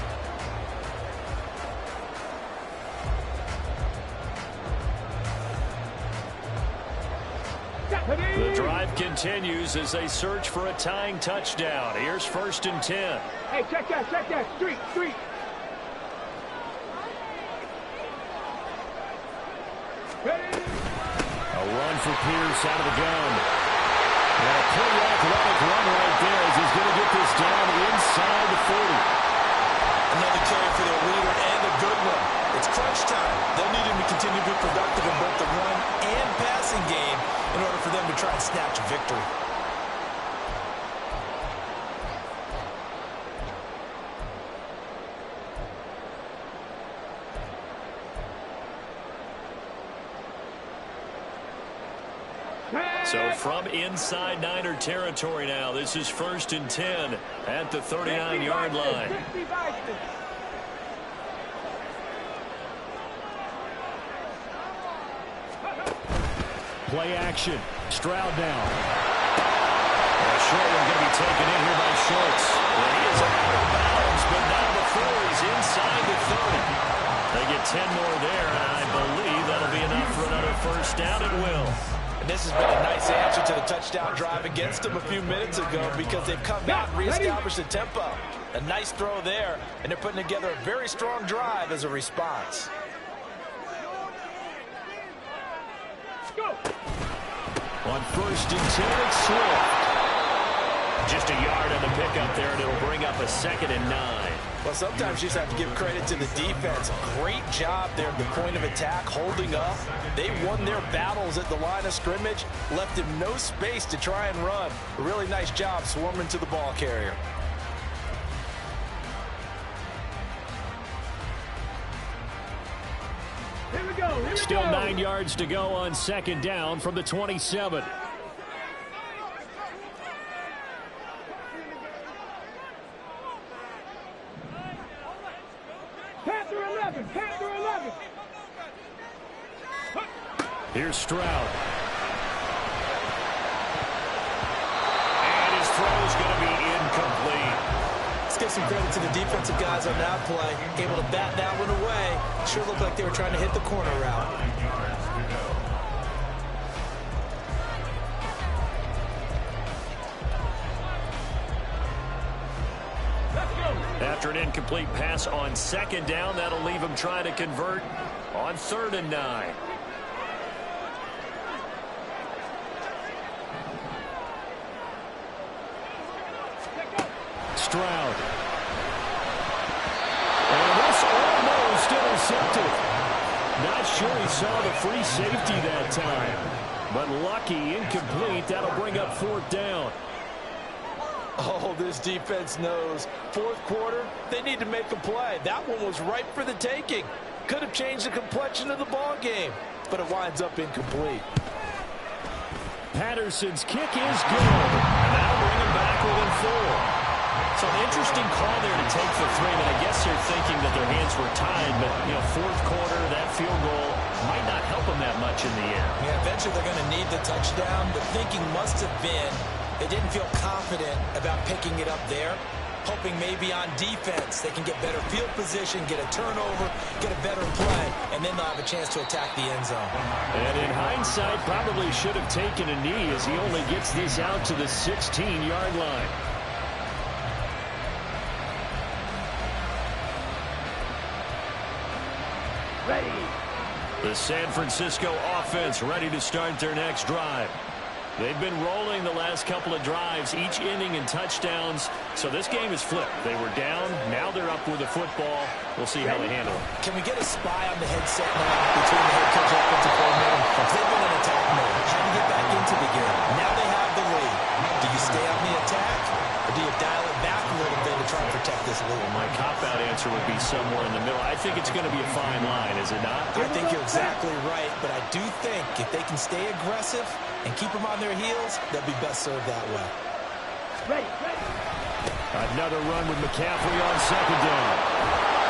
The drive continues as they search for a tying touchdown. Here's 1st and 10. Hey, check that. Street. A run for Pierce out of the gun. And a pretty athletic run right there as he's going to get this down inside the 40. Another carry for their leader and a good one. It's crunch time. They'll need him to continue to be productive in both the run and passing game in order for them to try and snatch a victory. So from inside Niner territory now, this is 1st and 10 at the 39-yard line. Play action. Stroud now. A short one going to be taken in here by Schultz. And he is out of bounds, but now before he's inside the 30. They get 10 more there, and I believe that'll be enough for another 1st down. It will. And this has been a nice answer to the touchdown drive against them a few minutes ago because they've come out and reestablished the tempo. A nice throw there, and they're putting together a very strong drive as a response. On 1st and 10, it's Swift. Just a yard on the pickup there, and it'll bring up a 2nd and 9. Well, sometimes you just have to give credit to the defense. Great job there at the point of attack, holding up. They won their battles at the line of scrimmage, left him no space to try and run. A really nice job swarming to the ball carrier. Here we go. Still 9 yards to go on 2nd down from the 27. Panther 11. Here's Stroud. And his throw is going to be incomplete. Let's give some credit to the defensive guys on that play. Able to bat that one away. Sure looked like they were trying to hit the corner route. After an incomplete pass on 2nd down, that'll leave him trying to convert on 3rd and 9. Stroud. And this almost intercepted. Not sure he saw the free safety that time. But lucky, incomplete. That'll bring up 4th down. Oh, this defense knows. 4th quarter, they need to make a play. That one was ripe for the taking. Could have changed the complexion of the ball game, but it winds up incomplete. Patterson's kick is good. And that'll bring him back within 4. So an interesting call there to take the 3. But I guess they're thinking that their hands were tied. But, 4th quarter, that field goal might not help them that much in the end. Yeah, eventually they're going to need the touchdown. The thinking must have been they didn't feel confident about picking it up there, hoping maybe on defense they can get better field position, get a turnover, get a better play, and then they'll have a chance to attack the end zone. And in hindsight, probably should have taken a knee as he only gets this out to the 16-yard line. Ready. The San Francisco offense ready to start their next drive. They've been rolling the last couple of drives, each inning in touchdowns. So this game is flipped. They were down. Now they're up with the football. We'll see how they handle it. Can we get a spy on the headset now between the head coach and offensive coordinator? They've been in attack mode, trying to get back into the game. Now they have the lead. Do you stay on the attack, or do you dial it back a little bit to try and protect this lead? Well, my cop-out answer would be somewhere in the middle. I think it's going to be a fine line, is it not? I think you're exactly right, but I do think if they can stay aggressive and keep them on their heels, they'll be best served that way. Ready. Another run with McCaffrey on second down.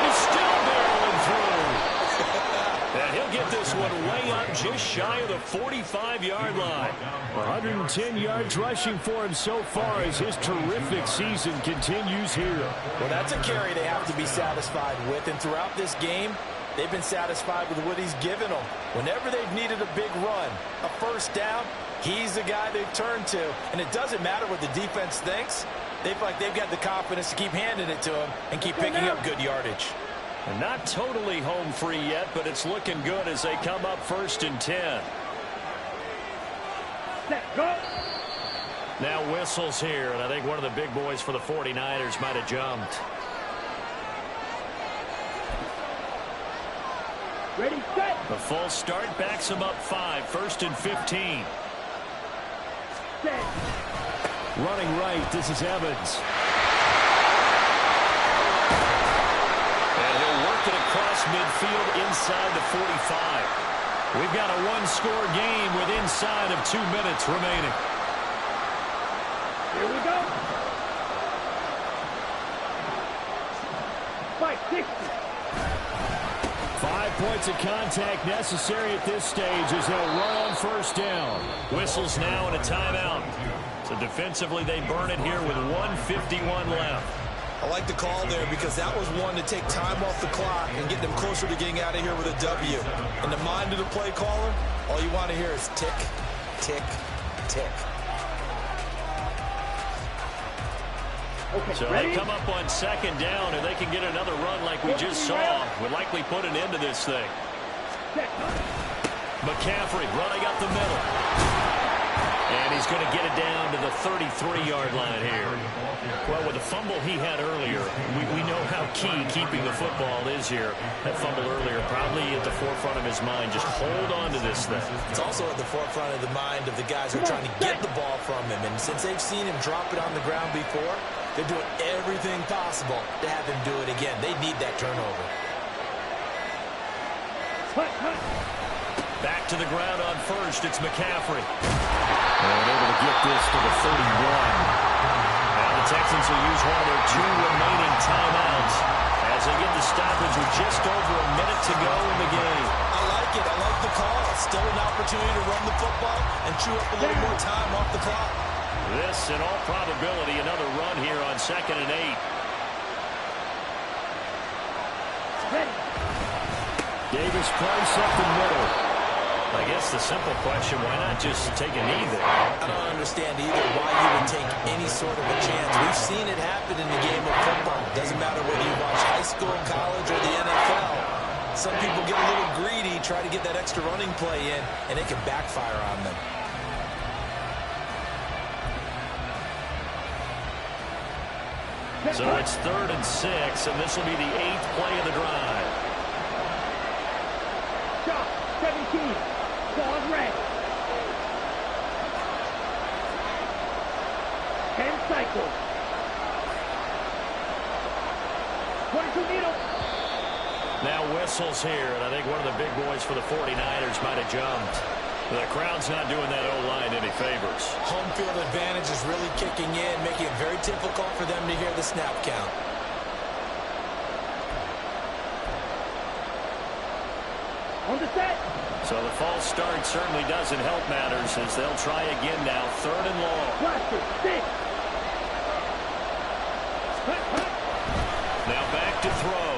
He's still barreling through. And he'll get this one way up just shy of the 45-yard line. 110 yards rushing for him so far as his terrific season continues here. Well, that's a carry they have to be satisfied with, and throughout this game, they've been satisfied with what he's given them. Whenever they've needed a big run, a first down, he's the guy they've turned to. And it doesn't matter what the defense thinks. They feel like they've got the confidence to keep handing it to him and keep picking up good yardage. And not totally home free yet, but it's looking good as they come up 1st and 10. Set, go. Now whistles here, and I think one of the big boys for the 49ers might have jumped. Ready, set. The full start backs him up 5, 1st and 15. Set. Running right, this is Evans. And he'll work it across midfield inside the 45. We've got a one-score game with inside of 2 minutes remaining. Here we go. 560. 5 points of contact necessary at this stage as they'll run on first down. Whistles now and a timeout. So defensively they burn it here with 1:51 left. I like the call there because that was one to take time off the clock and get them closer to getting out of here with a W. In the mind of the play caller, all you want to hear is tick, tick, tick. Okay, so ready? they come up on second down, and they can get another run like we just saw. Would likely put an end to this thing. Set. McCaffrey running up the middle. And he's going to get it down to the 33-yard line here. Well, with the fumble he had earlier, we know how key keeping the football is here. That fumble earlier probably at the forefront of his mind. Just hold on to this thing. It's also at the forefront of the mind of the guys who are trying to get the ball from him. And since they've seen him drop it on the ground before, they're doing everything possible to have him do it again. They need that turnover. Back to the ground on first. It's McCaffrey. And able to get this to the 31. Now the Texans will use one of their 2 remaining timeouts as they get the stoppage with just over a minute to go in the game. I like it. I like the call. Still an opportunity to run the football and chew up a little more time off the clock. This, in all probability, another run here on 2nd and 8. Ready. Davis Price up the middle. I guess the simple question, why not just take a knee there? I don't understand either why you would take any sort of a chance. We've seen it happen in the game of football. Doesn't matter whether you watch high school, college, or the NFL. Some people get a little greedy, try to get that extra running play in, and it can backfire on them. So it's 3rd and 6, and this will be the 8th play of the drive. Shot. 17. Ball red. 10 cycles. 22 needle. Now whistles here, and I think one of the big boys for the 49ers might have jumped. The crowd's not doing that O-line any favors. Home field advantage is really kicking in, making it very difficult for them to hear the snap count. On the set. So the false start certainly doesn't help matters as they'll try again now, 3rd and long. Blaster. 6. Now back to throw.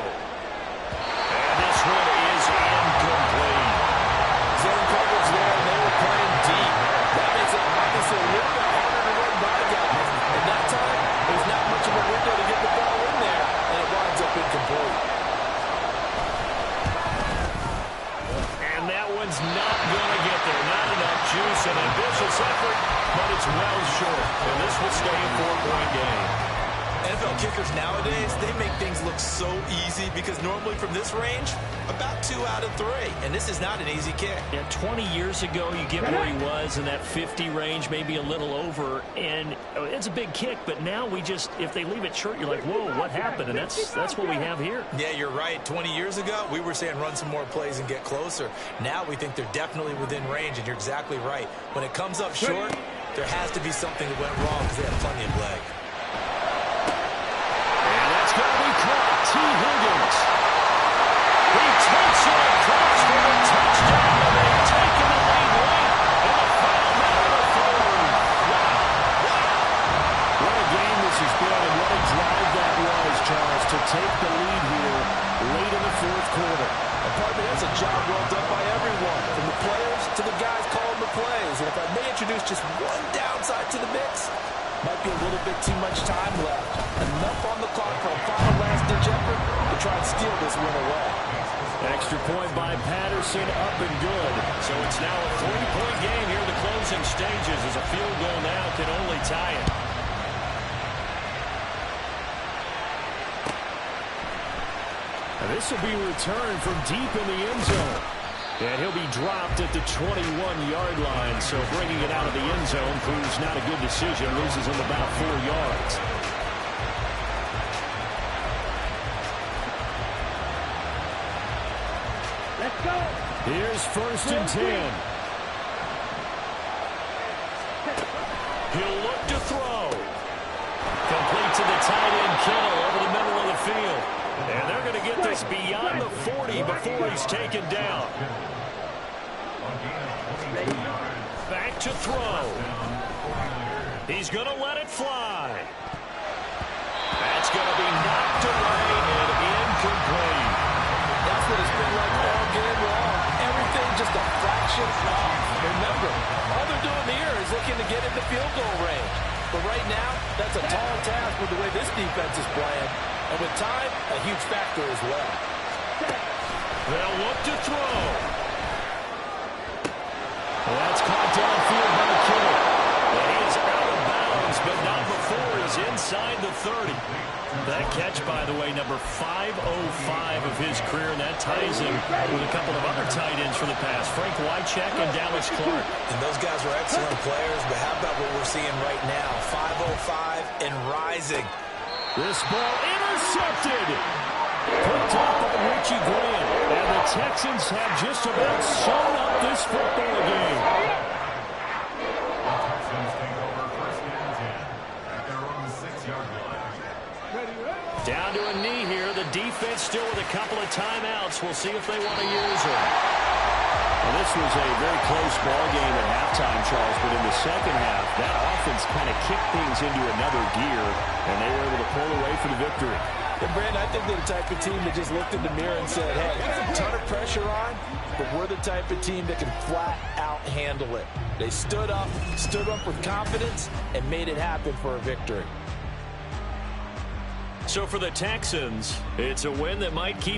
And this one is incomplete. Zone coverage there, and they were playing deep. That makes it obviously a little bit harder to run by guys. And that time, there's not much of a window to get the ball in there, and it winds up incomplete. And that one's not going to get there. Not enough juice, an ambitious effort. but it's well short. And this will stay a 4-point game. NFL kickers nowadays, they make things look so easy because normally from this range, about 2 out of 3. And this is not an easy kick. Yeah, 20 years ago, you get where he was in that 50 range, maybe a little over, and it's a big kick. But now if they leave it short, you're like, whoa, what happened? And that's what we have here. Yeah, you're right. 20 years ago, we were saying run some more plays and get closer. Now we think they're definitely within range, and you're exactly right. When it comes up short, there has to be something that went wrong because they have plenty of leg. T. Higgins. He takes it across for a touchdown, and they've taken the lead late in the final minute of the third. What a game this has been, and what a drive that was, Charles, to take the lead here late in the fourth quarter. Pardon me, that's a job well done by everyone, from the players to the guys calling the plays. And if I may introduce just one downside to the mix, might be a little bit too much time left. Enough on the clock for a final last-ditch effort to try and steal this win away. Extra point by Patterson, up and good. So it's now a 3-point game here in the closing stages as a field goal now can only tie it. And this will be returned from deep in the end zone. And he'll be dropped at the 21-yard line. So bringing it out of the end zone proves not a good decision. Loses him about 4 yards. Let's go. Here's 1st and 10. He'll look to throw. Complete to the tight end, Kittle, over the middle of the field. And they're going to get this beyond the 40 before he's taken down. Back to throw. He's going to let it fly. That's going to be knocked away and incomplete. That's what it's been like all game long. Everything just a fraction off. Remember, all they're doing here is looking to get into field goal range. But right now, that's a tall task with the way this defense is playing. And with time, a huge factor as well. They'll look to throw. That's caught downfield by Kittle. And he is out of bounds, but not before he's inside the 30. That catch, by the way, number 505 of his career, and that ties him with a couple of other tight ends for the past, Frank Wycheck and Dallas Clark. And those guys were excellent players, but how about what we're seeing right now? 505 and rising. This ball intercepted. Picked up by Richie Grant. And the Texans have just about sewn up this football game. Texans take over 1st and 10 at their own 6-yard line. Down to a knee here. The defense still with a couple of timeouts. We'll see if they want to use them. Well, this was a very close ball game at halftime, Charles, but in the second half, that offense kind of kicked things into another gear, and they were able to pull away for the victory. And Brandon, I think they're the type of team that just looked in the mirror and said, hey, a ton of pressure on, but we're the type of team that can flat out handle it. They stood up with confidence, and made it happen for a victory. So for the Texans, it's a win that might keep